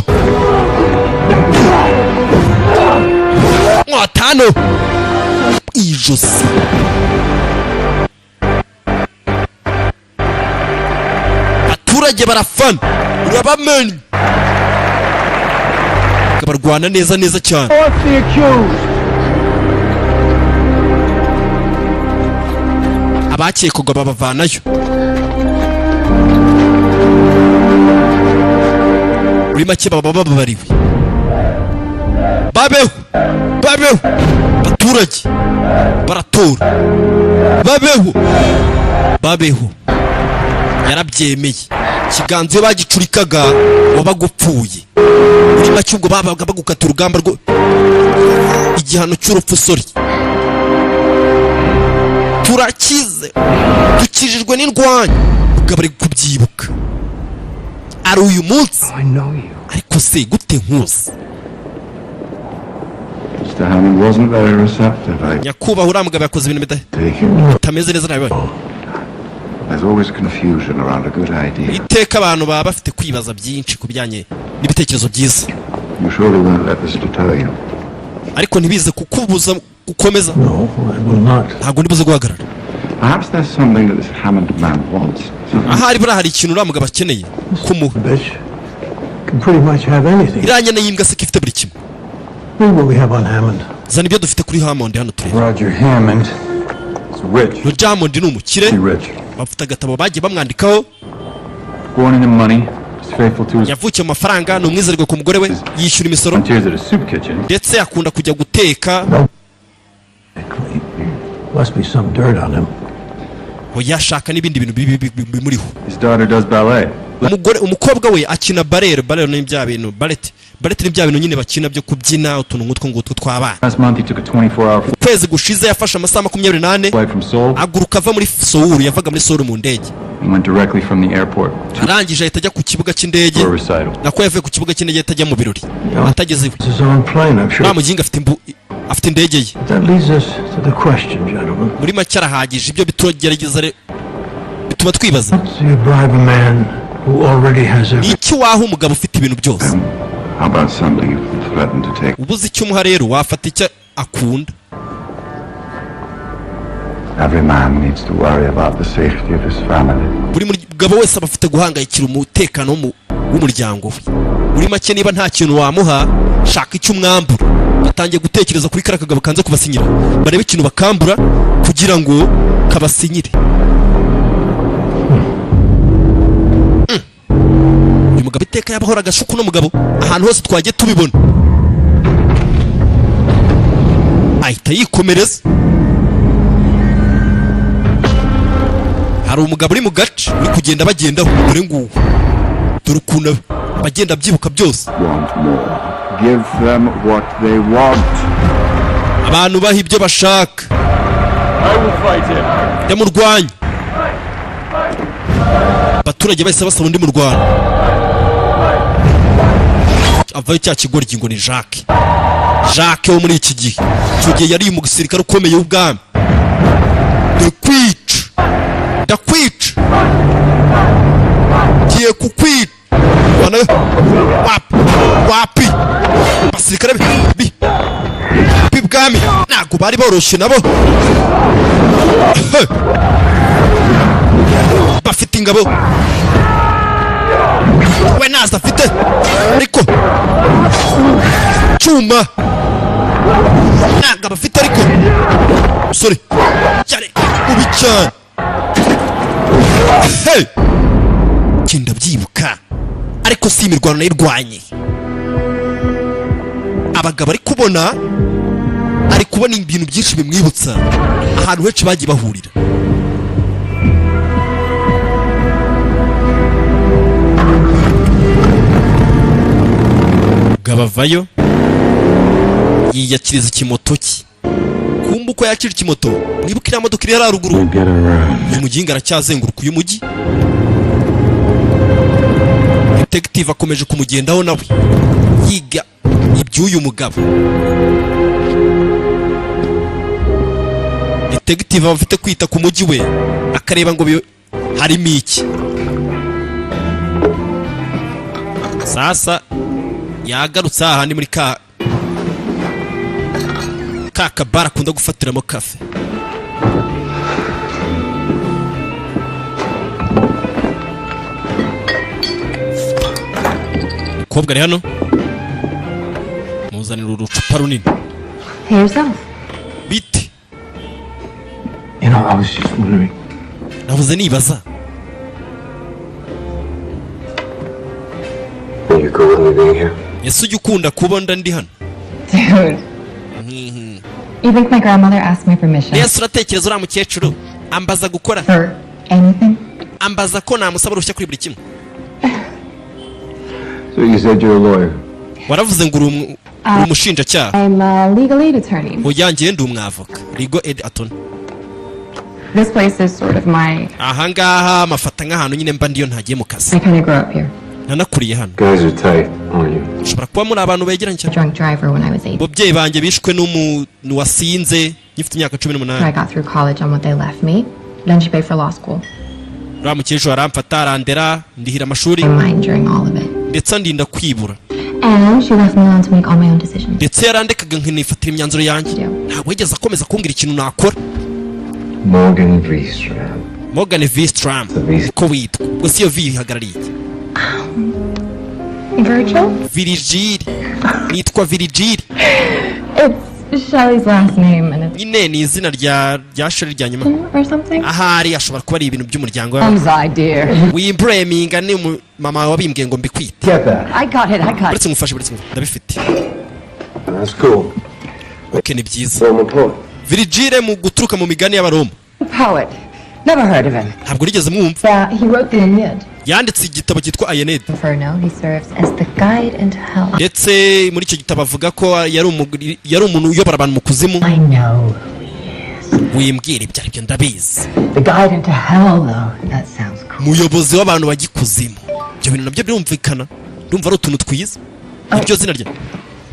mwatano ijosi. Abaturage barafana, urabamenye, barwana neza neza cyane. Abakekwaga babavanayo. Muri make baba bababariwe. Babeho abaturage baratora, babeho yarabyemeye. Ikiganza iyo bagicurikaga wabaga upfuye. Muri make ubwo babaga bagukata urugamba rwo igihano cy'urupfu. Sori, turakize, dukijijwe n'indwanya. Ubwo bari kubyibuka ari uyu munsi. Ariko se gute nkusi? Nyakubahwa uriya mugabo yakoze ibintu bitameze neza nawe. There's always confusion around a good idea. Iteka abantu baba bafite kwibaza byinshi ku bijyanye n'ibitekerezo byiza. You surely won't let this deter you. Ariko ntibize kukubuza gukomeza. No, I will not. Ntabwo ndibuze guhagarara. Perhaps there's something that this Hammond man wants. Ahari buriya hari ikintu uriya mugabo akeneye kumuha. Bitch can pretty much have anything. Iriya nyana y'imbwa se ifite buri kimwe. Look what we have on Hammond. Zana ibyo dufite kuri Hammond hano tureba. Roger Hammond is rich. Roger Hammond ni umukire. Rich. Bafite agatabo bagiye bamwandikaho. Born in the money, is faithful to his... Yavukiye mu mafaranga, ni umwizerwa ku mugore we, yishyura imisoro. volunteers at a soup kitchen. Ndetse akunda kujya guteka. Must be some dirt on him. Yashaka n'ibindi bintu bimuriho. His daughter does ballet. Umukobwa we akina ballet ni bya bintu ballet ni bya bintu nyine bakina byo kubyina utuntu ngutwo ngutwo tw'abana. Last month he took a 24-hour Kwezi gushize yafashe amasaha 28 flight from Seoul. aguruka ava muri Seoul, yavaga muri Seoul mu ndege. He went directly from the airport Arangije ahita ajya ku kibuga cy'indege. to a recital. Nako yavuye ku kibuga cy'indege atajya mu birori. Atageze iwe. It's his own plane, I'm sure. Muginga afite indege ye. That leads us to the question, gentlemen. Muri make arahagije, ibyo bitugerageza bituma twibaza. So you bribe a man who already has everything. Iki waho umugabo ufite ibintu byose. How about something you threatened to take? Ubuze icyo umuha rero wafata icyo akunda. Every man needs to worry about the safety of his family. Buri mugabo wese aba afite guhangayikira umutekano w'umuryango we. Muri make niba nta kintu wamuha, shaka icyo umwambura. Batangiye gutekereza kuri kara kagabo kanze kubasinyira. Barebe ikintu bakambura kugira ngo kabasinyire. Uyu mugabo iteka yabahora agashuku no mugabo ahantu hose twagiye tubibona. Ahita yikomereza. Hari umugabo uri mu gace uri kugenda bagendaho, dore nguwo. Dore ukuntu bagenda byibuka byose. Want more. Give them what they want. Abantu baha ibyo bashaka. I will fight him. Ndamurwanya. Abaturage bahise basaba undi murwana. havayo cya kigoryi ngo ni Jacques wo muri iki gihe. Icyo gihe yari mu gisirikare ukomeye w'ubwami. Ndakwica giye kukwica wapi abasirikare b'ibwami ntabwo bari boroshye nabo. Bafite ingabo we nazo afite ariko cyuma ntabwo bafite ariko sorry cyane ubi cyane. Kinda byibuka ariko si imirwano nayirwanye. Abagabo ari kubona ibintu byinshi bimwibutsa ahantu henshi bagiye bahurira. Gabavayo yiyakiriza ikimoto cye. Kumva uko yakira ikimoto, mwibuka iriya modoka iri haruguru. Uyu muginga aracyazenguruka uyu mujyi. Detective akomeje kumugendaho nawe yiga iby'uyu mugabo. Detective afite kwita ku mujyi we akareba ngo harimo iki. Sasa yagarutse ahandi muri ka kabara akunda gufatiramo kafe. Kobwa ari hano muzanira urucupa runini. Bite I was just wondering. navuze nibaza You cool with me being here? ese ujya ukunda kubona ndi hano? Dude. You think my grandmother asked my permission? Yesu uratekereza uriya mukecuru ambaza gukora For anything? ambaza ko namusaba uruhushya kuri buri kimwe. So you said you're a lawyer? Waravuze ngo uri umushinjacyaha. I'm a legal aid attorney. Uyangiye ndi umwavoka. Legal aid attorney. This place is sort of my... Ahangaha mafata nk'ahantu nyine mba ndiyo ntagiye mu kazi. I kind of grew up here. Nanakuriye hano. Guys are tight, aren't you? Ushobora kuba muri abantu begeranye cyane. Drunk driver when I was 8. Ababyeyi banjye bishwe n'umuntu wasinze nyifite imyaka 18. I got through college on what they left me. Then she paid for law school. Uriya mukecuru aramfata arandera ndihira amashuri. My mind during all of it. Ndetse ndinda kwibura. And she left me alone to make all my own decisions. Ndetse yarandekaga nkinifatira imyanzuro yanjye. Ntabwo yigeze akomeza kumbwira ikintu nakora. Morgan V. Stram. Morgan V. Stram. Ko witwa. Gusa iyo V ihagarariye iki? Virgil? Virgil. Nitwa Virgil. It's Shelley's last name and it's... Nyine ni izina rya Shelley rya nyuma. or something? Ahari ashobora kuba ari ibintu by'umuryango wawe. Hamza, dear. Wimbraminga ni mama wabimbwiye ngo mbikwite. Get that. I got it. Uretse ngufashe ndabifite. That's cool. Okay, ni byiza. Roman poet. Virgil mu guturuka mu migani y'Abaroma. Poet. Never heard of him. Ntabwo rigeze mwumva. Yeah, he wrote the Aeneid. Yanditse igitabo cyitwa Aeneid. Inferno, he serves as the guide into hell. Ndetse muri icyo gitabo avuga ko yari umuntu uyobora abantu mu kuzimu. I know. Wimbwira ibyo aribyo ndabizi. The guide into hell, though. That sounds cool. Muyobozi w'abantu bagikuzimu. Ibyo bintu nabyo birumvikana. Ndumva ari utuntu twiza. Iryo zina rye.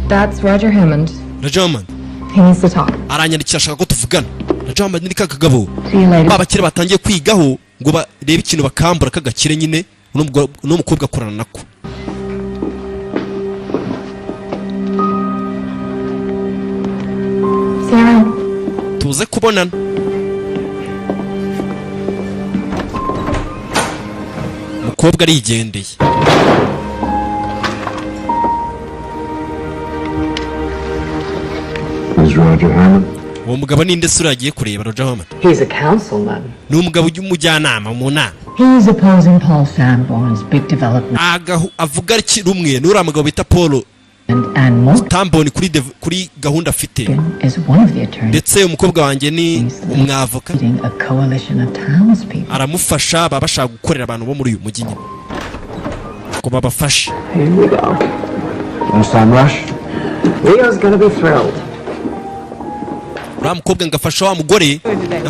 That's Roger Hammond. Roger Hammond. He needs to talk. Aranyandikira ashaka ko tuvugana. Roger Hammond ni kagabo. See you later. Abakire batangiye kwigaho ngo barebe ikintu bakambura kagakire nyine n'umukobwa akorana nako. See you around. Tuze kubonana. Umukobwa arigendeye. Who's Roger Hammond? Uwo mugabo ni nde sura agiye kureba Roger Hammond? He's a councilman. Ni umugabo w'umujyanama mu nama. He's opposing Paul Sanborn's big development. Avuga iki rumwe n'uriya mugabo bita Paul And Morgan Tamboni kuri gahunda afite. is one of the attorneys Ndetse umukobwa wanjye ni umwavoka. leading a coalition of townspeople. Aramufasha baba bashaka gukorera abantu bo muri uyu mujyi nyine. Ko babafashe. Here we go. First time rush? Leo's gonna be thrilled. uriya mukobwa ngo afasha wa mugore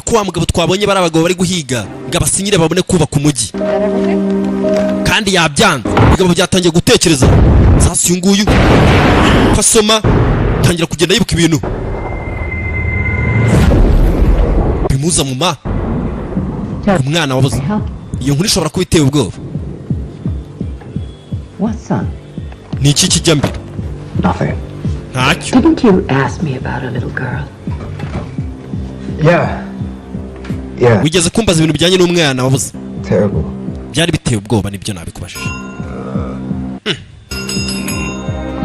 ko wa mugabo twabonye bari abagabo bari guhiga ngo abasinyire babone kubaka umujyi kandi yabyanze ibigabo byatangiye gutekereza sasa uyu nguyu fasoma tangira kugenda yibuka ibintu bimuza mu ma umwana wabuze iyo nkuru ishobora kuba iteye ubwoba ni iki kijya mbere ntacyo Didn't you ask me about a little girl? Yeah. wigeze kumbaza ibintu bijyanye n'umwana wabuze Terrible. byari biteye ubwoba nibyo nabikubajije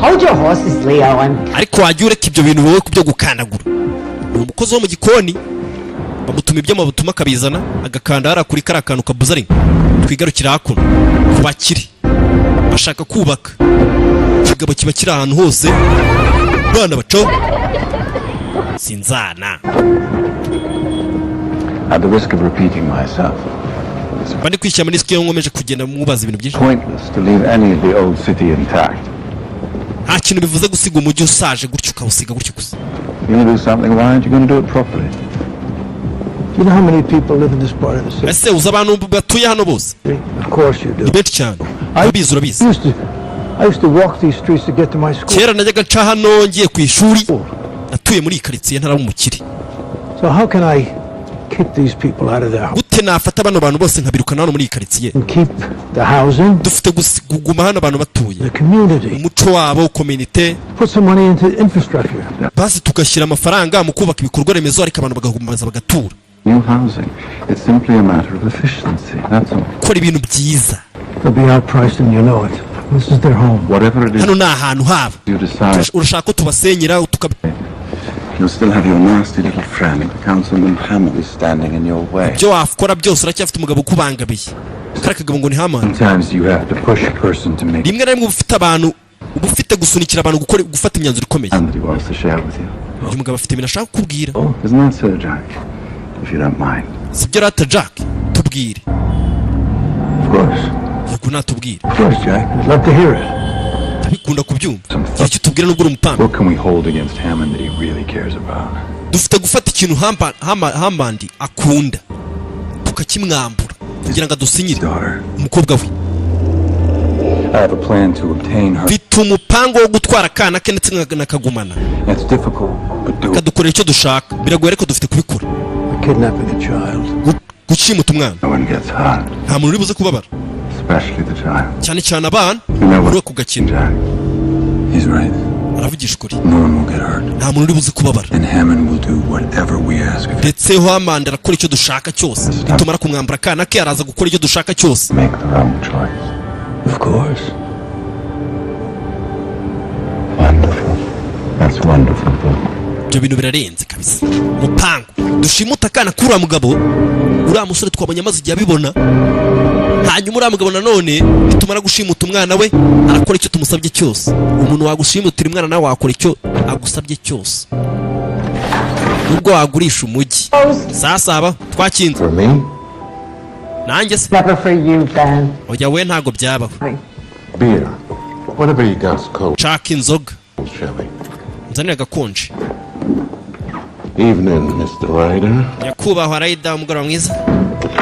Hold your horses, Leo. ariko wajya ureka ibyo bintu wowe kubyo gukandagura ni umukozi wo mu gikoni bamutuma ibyuma butuma akabizana agakanda hariya kuri kariya kantu kabuza rimwe twigarukira hakuno ku bakire bashaka kubaka ikigabo kiba kiri ahantu hose bana bacaho sinzana At the risk of repeating myself, bandi kwishyira muri sike nkomeje kugenda mubaza ibintu byinshi pointless to leave any of the old city intact. nta kintu bivuze gusiga umujyi usaje gutyo ukawusiga gutyo gusa You're going to do something, why aren't you going to do it properly? Do you know how many people live in this part of the city? ese uzi abantu batuye hano bose Of course you do. ni benshi cyane urabizi I used to walk these streets to get to my school. kera najyaga nca hano ngiye ku ishuri natuye muri iyi karitsiye ntaraba umukire So how can I kick these people out of their house gute nafata bano bantu bose nkabirukana hano muri iyi karitsiye and keep the housing, dufite kuguma hano abantu batuye the community, umuco wabo kominite put some money into infrastructure? basi tugashyira amafaranga mu kubaka ibikorwa remezo ariko abantu bagakomeza bagatura New housing. It's simply a matter of efficiency, that's all. gukora ibintu byiza They'll be outpriced and you know it. This is their home. Whatever it is hano ni ahantu habo you decide, urashaka ko tubasenyera you'll still have your nasty little friend, Councilman Hamley, standing in your way. ibyo wakora byose uracyafite umugabo ukubangamiye kariya kagabo ngo ni hamani Sometimes you have to push a person to make rimwe na rimwe uba ufite abantu uba ufite gusunikira abantu gufata imyanzuro ikomeye and that he wants to share with you. uyu mugabo afite ibintu ashaka kukubwira Isn't that so, Jack? If you don't mind. sibyo rata Jack tubwire Of course. yego natubwire Of course, Jack. I'd love to hear it. ndabikunda kubyumva gira icyo tubwira nubwo uri umupampa What can we hold against Hammond that he really cares about? dufite gufata ikintu hambandi akunda tukakimwambura kugira ngo adusinyire Daughter. umukobwa we I have a plan to obtain her. mfite umupango wo gutwara akana ke ndetse nakagumana It's difficult, but do it. akadukorera icyo dushaka biragoye ariko dufite kubikora Kidnapping a child. gucimuta umwana No one gets hurt, nta muntu uri buze kubabara especially the child. cyane cyane abana You know uri what, ku gakino Jack? He's right. aravugisha ukuri No one will get hurt. nta muntu uri buze kubabara And Hammond will do whatever we ask of him. ndetse hamandi arakora icyo dushaka cyose nitumara kumwambura akana ke araza gukora icyo dushaka cyose Make the wrong choice. Of course. Wonderful. That's wonderful, Bill. ibyo bintu birarenze kabisa mupango dushimuta akana k'uriya mugabo uriya musore twabonye amaze igihe abibona hanyuma uriya mugabo nanone nitumara gushimuta umwana we arakora icyo tumusabye cyose umuntu wagushimutira umwana nawe wakora icyo agusabye cyose nubwo wagurisha umujyi sasa aba twakinze For me? nanjye se Never for you, Ben. oya we ntabwo byabaho Beer. Whatever you got's cold, nshaka inzoga shall we? nzanire agakonje Evening, Mr. Ryder. nyakubahwa rayida umugoroba mwiza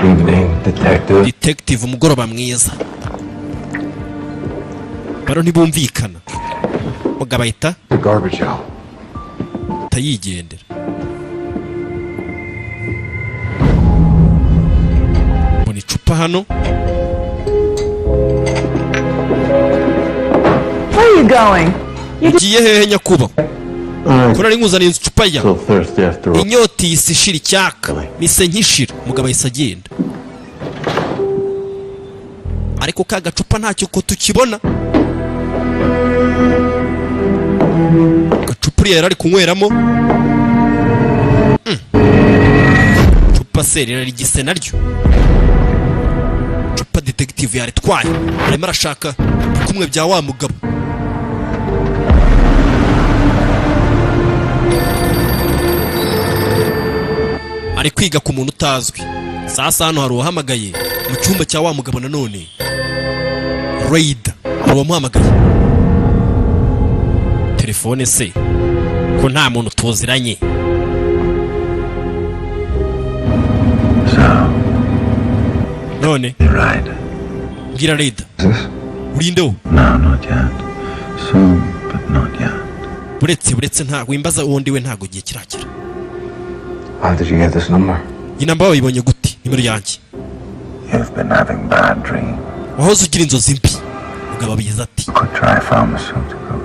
Evening, detective. detective umugoroba mwiza baro ntibumvikana mugabo ahita The garbage out. atayigendera mbona icupa hano Where are you going? ugiye hehe nyakubahwa kuri ari nkuzaniye icupa ya So thirsty after all. inyota ihise ishira icyaka nise nkishira umugabo ahise agenda ariko ka gacupa ntacyo ko tukibona gacupa uriya yari ari kunyweramo cupa se rirarigise naryo cupa detective yaritwaye arimo arashaka kumwe bya wa mugabo ari kwiga ku muntu utazwi sasa hano hari uwahamagaye mu cyumba cya wa mugabo nanone Raida hari uwamuhamagaye telefone se ko nta muntu tuziranye none Right. mbwira Reda This? urinde wo No, not yet. Soon, but not yet. buretse ntabwo wimbaza uwo ndiwe ntabwo gihe kirakira. How did you get this number? iyi namba wayibonye gute nimero yanjye? You've been having bad dreams. wahoze ugira inzozi mbi. Mugabo abigize ati You could try pharmaceuticals,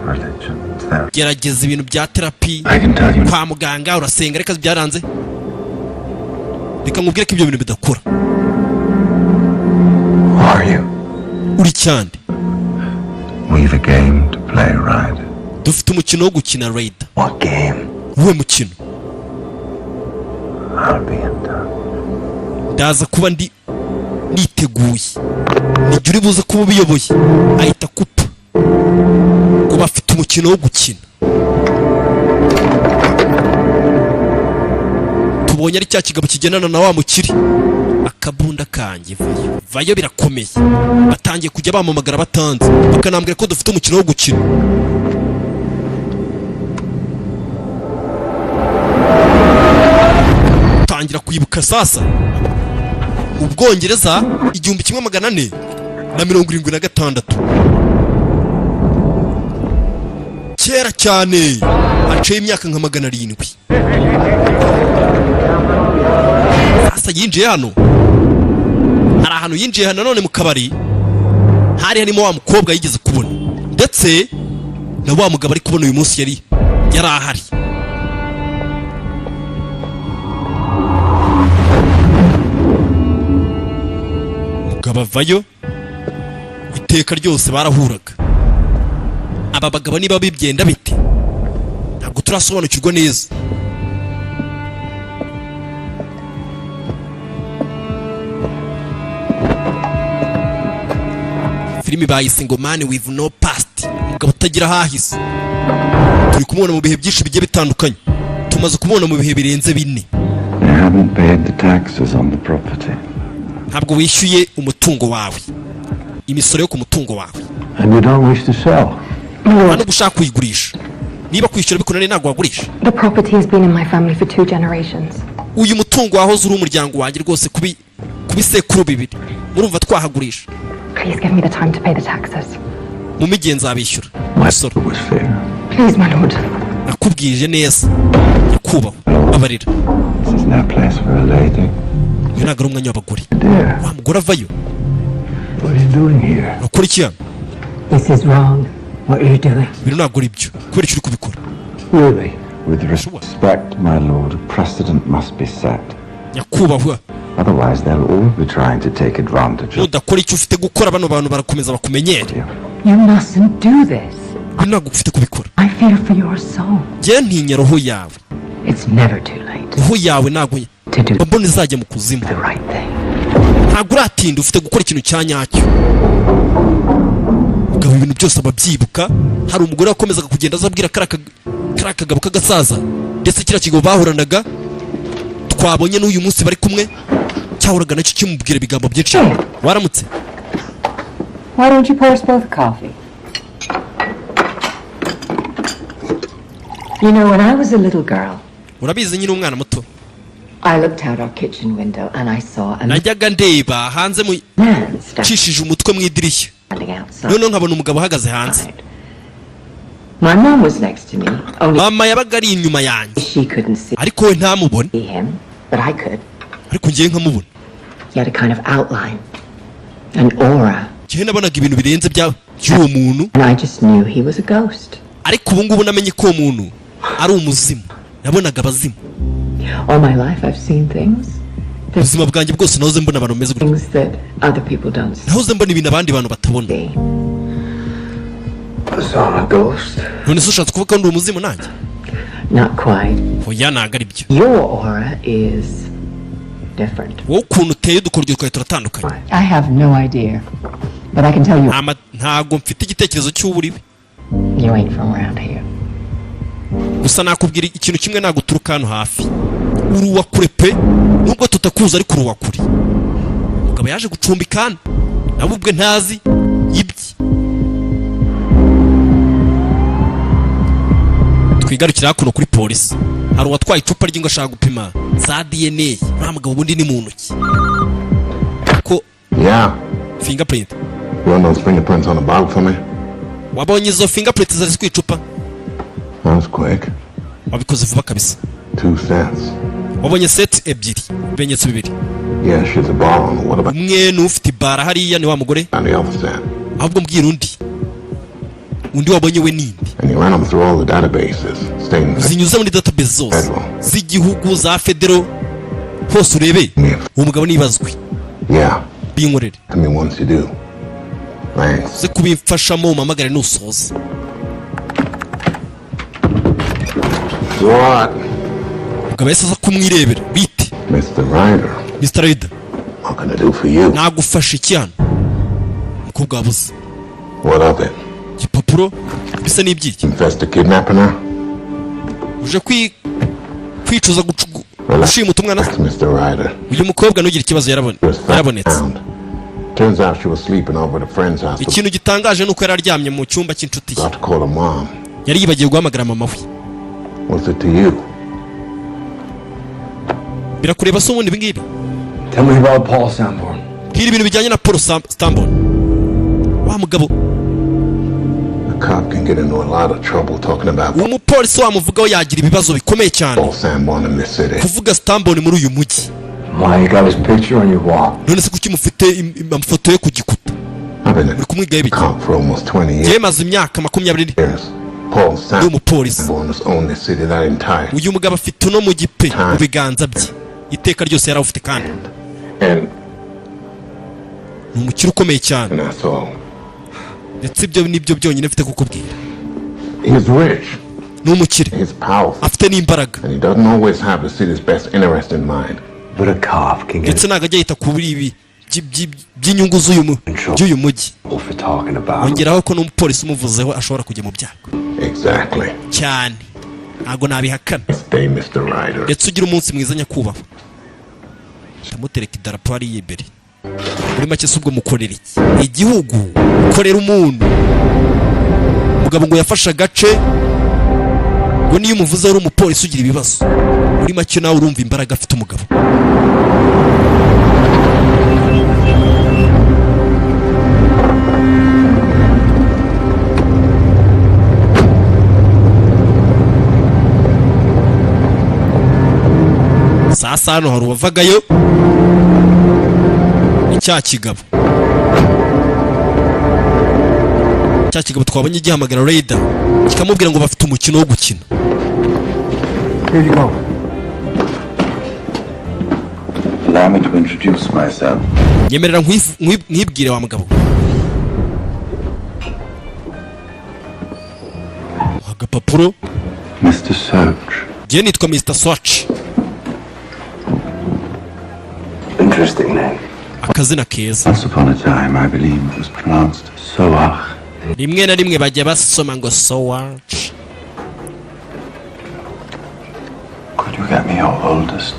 religion, therapy. gerageza ibintu bya terapi I can tell you. kwa muganga urasenga reka byaranze. Reka nkubwire ko ibyo bintu bidakora. Who are you? Uri cyande. We've a game to play, right? Dufite umukino wo gukina Reda. What game? Uwe mukino I'll be in touch. ndaza kuba niteguye. Nijya uri buze kuba ubiyoboye ahita kupa ngo bafite umukino wo gukina. tubonye ari cya kigabo kigenana na wa mukiri. Akabunda kanjye vayo birakomeye. Batangiye kujya bamamagara batanze bakanambwira ko dufite umukino wo gukina. tangira kwibuka sasa mu Bwongereza 1476 kera cyane haciye imyaka nka 700. sasa yinjiye hano hari ahantu yinjiye hano none mu kabari harimo wa mukobwa yigeze kubona ndetse na wa mugabo ari kubona uyu munsi yari ahari. Bavayo iteka ryose barahuraga. Aba bagabo niba bibyenda bite ntabwo turasobanukirwa neza. Filimi bayise ngo Man with no past, umugabo utagira hahise. Turi kumubona mu bihe byinshi bigiye bitandukanye. Tumaze kumubona mu bihe birenze 4. You haven't paid the taxes on the property. Ntabwo wishyuye umutungo wawe, imisoro yo ku mutungo wawe. And you don't wish to sell? Hano gushaka kuyigurisha. Niba kwishyura bikunaniye ntabwo wagurisha. The property has been in my family for 2 generations. Uyu mutungo wahoze uri umuryango wanjye rwose kubisekuru 2. Murumva twahagurisha. Please give me the time to pay the taxes. Mu migenzo abishyura. My thought was fair. Please, my lord. Nakubwije neza. Yakubaho. Abarira. This is no place for a lady. Uyu ntabwo ari umwanya w'abagore. Dear, Wa mugore avayo. what are you doing here? Ukora iki hano? This is wrong. What are you doing? Ibintu ntabwo ari byo. Kubera icyo uri kubikora. Really? With respect, my lord, a precedent must be set. Nyakubahwa. Otherwise, they'll all be trying to take advantage of Nudakora icyo ufite gukora bano bantu barakomeza bakumenyere. you. You mustn't do this. Ibintu ntabwo ufite kubikora. I fear for your soul. Njye ntinya roho yawe. It's never too late Roho yawe ntabwo to do mbona izajya mu kuzimu. the right thing. Ntabwo uratinda ufite gukora ikintu cya nyacyo. Mugabo ibintu byose ababyibuka. Hari umugore wakomezaga kugenda azabwira kariya kagabo k'agasaza ndetse kiriya kigabo bahoranaga twabonye n'uyu munsi bari kumwe cyahuraga nacyo kimubwira ibigambo byinshi. Waramutse. Why don't you pour us both coffee? You know, when I was a little girl, Urabizi nyine umwana muto. I looked out our kitchen window and I saw a Najyaga ndeba hanze mu man cishije umutwe mu idirishya. standing outside. Noneho nkabona umugabo ahagaze hanze. My mom was next to me, only Mama yabaga ari inyuma yanjye. she couldn't see Ariko we ntamubone. him, but I could. Ariko ngiye nkamubona. He had a kind of outline, an aura, Njye nabonaga ibintu birenze by'uwo muntu. and I just knew he was a ghost. Ariko ubu ngubu namenye ko uwo muntu ari umuzimu. Nabonaga abazimu. All my life I've seen things. There's Ubuzima bwanjye bwose nahoze mbona abantu bameze gutya. things that other people don't Nahoze mbona ibintu abandi bantu batabona. see. So I'm a ghost? None se ushatse kuvuga ko ndi umuzimu nanjye? Not quite. Oya ntabwo ari byo. Your aura is different. Wowe ukuntu uteye udukoryo twawe turatandukanye. I have no idea, but I can tell you Ntabwo mfite igitekerezo cy'uburiwe. you ain't from around here. Gusa nakubwira ikintu kimwe ntabwo uturuka hano hafi. Uri uwa kure pe nubwo tutakuzi ariko uri uwa kure. Umugabo yaje gucumbika hano nawe ubwe ntazi ibye. twigarukira kuno kuri polisi. Hari uwatwaye icupa ry'ingo ashaka gupima za DNA. Nta mugabo ubundi ni mu ntoki. Ko Yeah. fingerprint. You want those fingerprints on the bottle for me? Wabonye izo fingerprint zari ku icupa? That was quick. Wabikoze vuba kabisa. 2 cents. Wabonye set ebyiri, ibimenyetso bibiri. Yeah, she's a bar on. What about Umwe n'ufite bara hariya ni wa mugore. on the other side? Ahubwo mbwira undi wabonye we ninde? And you ran them through all the databases. Staying Zinyuze muri database zose z'igihugu za federal hose urebe. Uwo mugabo nibazwe. Yeah. Binkorere. I mean, once you do. Thanks. Ze kubimfashamo umamagare nusoza. What? Mugabo yese aza kumwirebera. Bite. Mr. Ryder. Mr. Ryder. What can I do for you? Nagufasha iki hano? Mukobwa wabuze. What of it? Igipapuro bisa n'ibyiki. Confessed to kidnapping her? Uje kwicuza gushimuta umwana. Mr. Ryder. Uyu mukobwa nugira ikibazo yarabonetse. Turns out she was sleeping over at a friend's house. Ikintu gitangaje nuko yari aryamye mu cyumba cy'inshuti ye. Got to call her mom. Yari yibagiye guhamagara mama we. What's it to you? Birakureba se ubundi bingibi? Tell me about Paul Sanborn. Hiri ibintu bijyanye na Paul Sanborn. Wa mugabo. A cop can get into a lot of trouble talking about Umupolisi wamuvugaho yagira ibibazo bikomeye cyane. Paul Sanborn in this city. Kuvuga Sanborn muri uyu mujyi. Why you got his picture on your wall? None se kuki mufite amafoto ye ku gikuta? I've been a Kumwigaye biki? cop for almost 20 years. Yemaze imyaka 20. Paul Umupolisi. Sanborn has owned this city that entire. Uyu mugabo afite uno mu gipe mu biganza bye. Iteka ryose yari afite kandi. And Umukiri ukomeye cyane. that's all. Ndetse ibyo nibyo byonyine mfite kukubwira. He's rich. N'umukire. He's powerful. Afite n'imbaraga. And he doesn't always have the city's best interest in mind. But a cop can get Ndetse nagajya yita kuri ibi by'inyungu z'uyu mujyi. for talking about. Ongeraho ko n'umupolisi umuvuzeho ashobora kujya mu byago. Exactly. Cyane. Ntago nabihakana. Stay, Mr. Ryder. Ndetse ugira umunsi mwiza nyakubahwa. Ndamutereka idarapo hariya imbere. Muri make se ubwo mukorera iki? Igihugu ukorera umuntu. Mugabo ngo yafashe agace ngo niyo umuvuze ari umupolisi ugira ibibazo. Muri make nawe urumva imbaraga afite umugabo. Sasa hano hari uwavagayo icya kigabo twabonye gihamagara Raider kikamubwira ngo bafite umukino wo gukina. Here you go. Allow me to introduce myself. Nyemerera nkwibwire wa mugabo. Agapapuro. Mr. Search. Je nitwa Mr. Search. Interesting name. Akazina keza. Once upon a time, I believe it was pronounced Soach. Rimwe na rimwe bajya basoma ngo Soach. Could you get me your oldest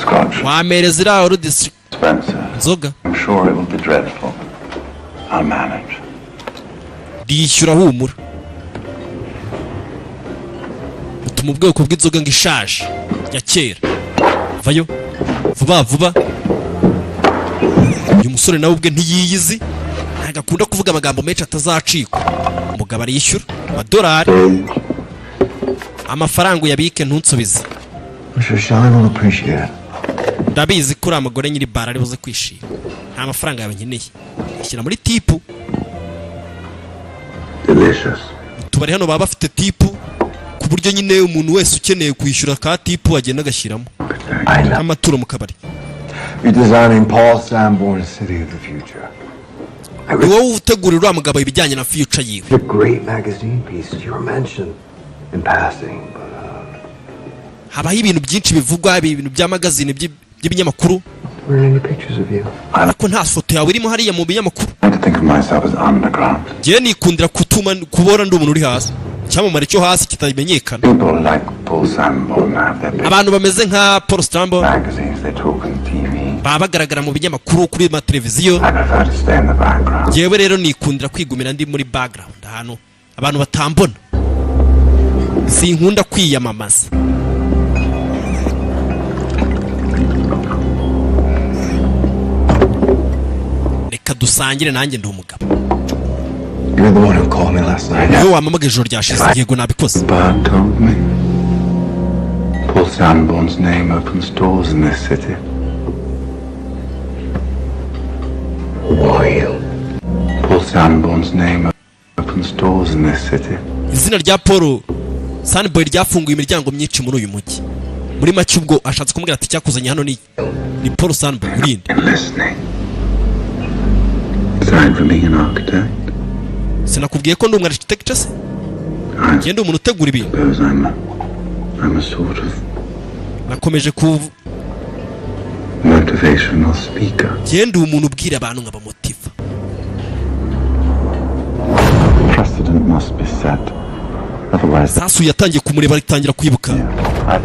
scotch? Wamereza iriya Old District Spencer. nzoga. I'm sure it will be dreadful. I'll manage. Ndishyura humura. Utuma ubwoko bw'inzoga ngo ishaje ya kera. Vayo vuba. Uyu musore nawe ubwe ntiyiyizi. Nagakunda kuvuga amagambo menshi atazacika. Umugabo ariyishyura $1. Amafaranga uyabike ntunsubize. Mr. Shine will appreciate. Ndabizi kuri amagore nyiri bar ari buze kwishima. Nta mafaranga yawe nkeneye. Ishyira muri tipu. Delicious. Tubari hano baba bafite tipu ku buryo nyine umuntu wese ukeneye kwishyura ka tipu agenda agashyiramo. Amaturo mu kabari. You're designing Paul Sanborn's city of the future. Ni wowe utegurira mugabo ibijyanye na future yiwe. The great magazine pieces you were mentioned in passing. Habaho ibintu byinshi bivugwa, ibintu bya magazine by'ibinyamakuru. Were there any pictures of you? Ariko nta foto yawe irimo hariya mu binyamakuru. I like to think of myself as underground. Je nikundira kubora ndi umuntu uri hasi. Cyamamare cyo hasi kitamenyekana. People like Paul Sanborn have their big Abantu bameze nka Paul Sanborn magazines, they talk on TV. baba bagaragara mu binyamakuru kuri televiziyo. I prefer to stay in the background. Yewe rero nikundira kwigumira ndi muri background ahantu abantu batambona. sinkunda kwiyamamaza. Reka dusangire nanjye ndi umugabo. You're the one who called me last night. Niwe wampamagaye ijoro ryashize. Yego nabikoze. Bird told me. Paul Sanborn's name opens doors in this city. Who are you? Paul Sanborn's name opens doors in this city. Izina rya Paul Sanborn ryafunguye imiryango myinshi muri uyu mujyi. Muri make ubwo ashatse kumubwira ati cyakuzanye hano ni Paul Sanborn urinde. And listening. Aside from being an architect. Sinakubwiye ko ndi umu architect se? Ngende umuntu utegura ibintu. Suppose I'm a sort of Nakomeje ku motivational speaker. ngende umuntu ubwira abantu nk'abamotiva. Precedent must be set. Otherwise, Sasu yatangiye kumureba ritangira kwibuka.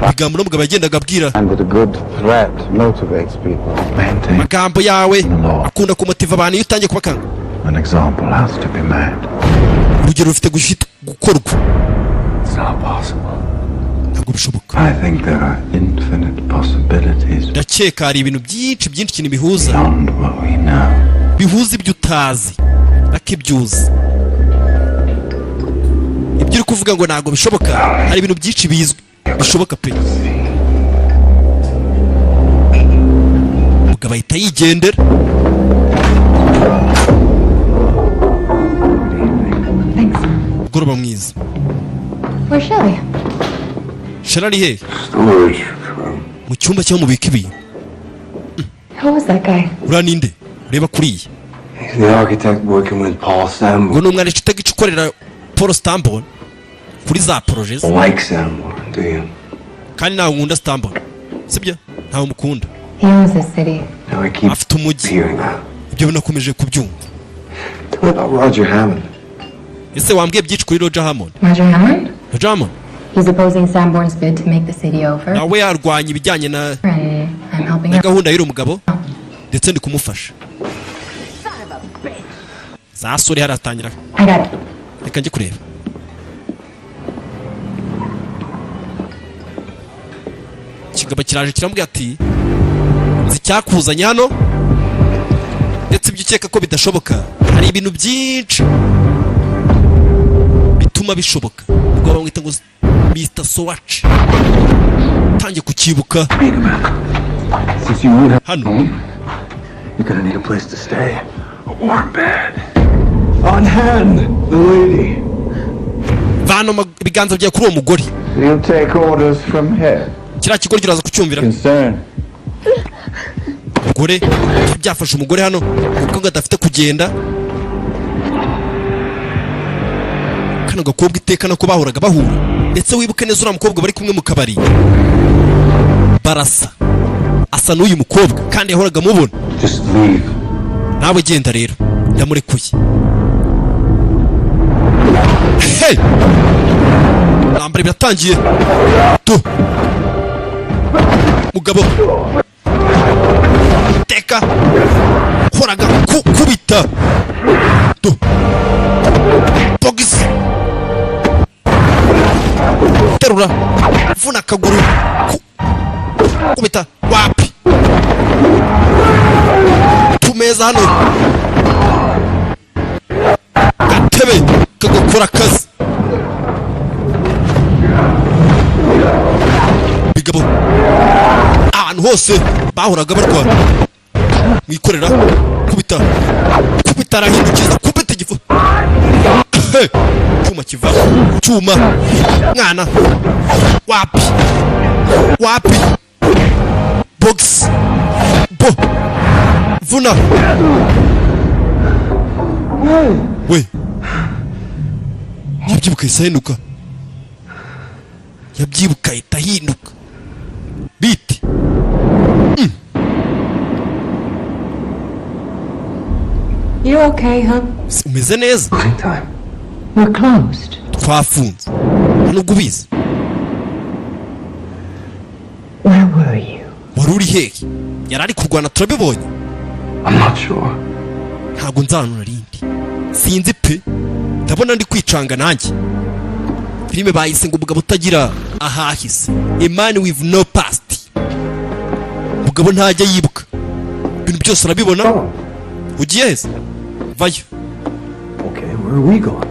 Bigambo n'umugabo yagendaga abwira. and that a good threat motivates people. Maintain Magambo yawe akunda kumotiva abantu iyo utangiye kubakanga. an example has to be made. Urugero rufite gukorwa. It's not possible. Ntabwo bishoboka. I think there are infinite possibilities Ndakeka hari ibintu byinshi ikintu bihuza. beyond what we know. Bihuza ibyo utazi. Akibyuza. Ibyo uri kuvuga ngo ntabwo bishoboka. Hari ibintu byinshi bizwi. Bishoboka pe. Mugabo ahita yigendera. Thanks. Goroba mwiza. Where's Shelly? Shara ari he? Storage room. Mu cyumba cyo mubika ibintu. Who was that guy? Ura ninde? Reba kuriya. He's the architect working with Paul Ngo Sanborn. ni umwana utagica ukorera Paul Sanborn kuri za projects. Like Sanborn, do you? Kandi nawe nkunda Sanborn. Sibyo? Ntawe mukunda. He owns this city. Now I keep Afite umujyi. hearing that. Ibyo binakomeje kubyumva. Tell me about Roger Hammond. Ese wambwiye byinshi kuri Roger Hammond? Roger Hammond? Roger Hammond He's opposing Sanborn's bid to make the city over. nawe yarwanya ibijyanye na And I'm helping him. gahunda y'uyu mugabo ndetse ndi kumufasha. Za sore haratangira. I got it. Reka njye kureba. Kigabo kiraje kiramubwira ati nzi cyakuzanye hano ndetse ibyo ukeka ko bidashoboka hari ibintu byinshi bituma bishoboka. Ubwo bamwita ngo Mr. Sowachi. Tangiye kukibuka Since you would have hano. you're gonna need a place to stay. A warm bed. On hand, the lady. Vano ibiganza byawe kuri uwo mugore. You'll take orders from here. Kiriya kigore kiraza kucyumvira. Concern. Umugore byafashe umugore hano kuko ngo adafite kugenda. Kano gakobwa iteka nako bahuraga bahura. Ndetse wibuke neza uriya mukobwa bari kumwe mu kabari. Barasa. Asa n'uyu mukobwa kandi yahoraga mubona. Just leave. Nawe genda rero. Ndamurekuye. Hey! Lambere byatangiye. Tu. Mugabo. Teka. Horaga kubita. Tu. Box. Terura. Vuna kaguru. Kubita. Wapi. Tumeza hano. Gatebe kagukora akazi. Bigabo. Ahantu hose bahoraga barwana. Mwikorera kubita. Kubita arahindukiza kubita igifu. Cyuma kiva. Cyuma. Mwana. Wapi. Wapi. Box. Bo. Vuna. We. Yabyibuka isahinduka. Yabyibuka itahinduka. Biti. You okay, huh? Umeze neza. Closing time. We're closed. Twafunze. Nubwo ubizi. Where were you? Wari uri hehe? Yari ari kurwana turabibonye. I'm not sure. Ntabwo nzanura rindi. Sinzi pe. Ndabona ndi kwicanga nanjye. filime bayise ngo umugabo utagira ahahise, a man with no past. Umugabo ntajya yibuka ibintu byose arabibona. Ugiye hese vayo. Okay, where are we going?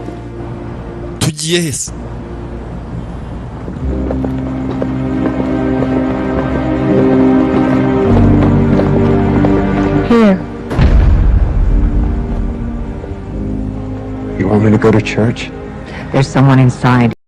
Tugiye hese. Here. You want me to go to church? There's someone inside.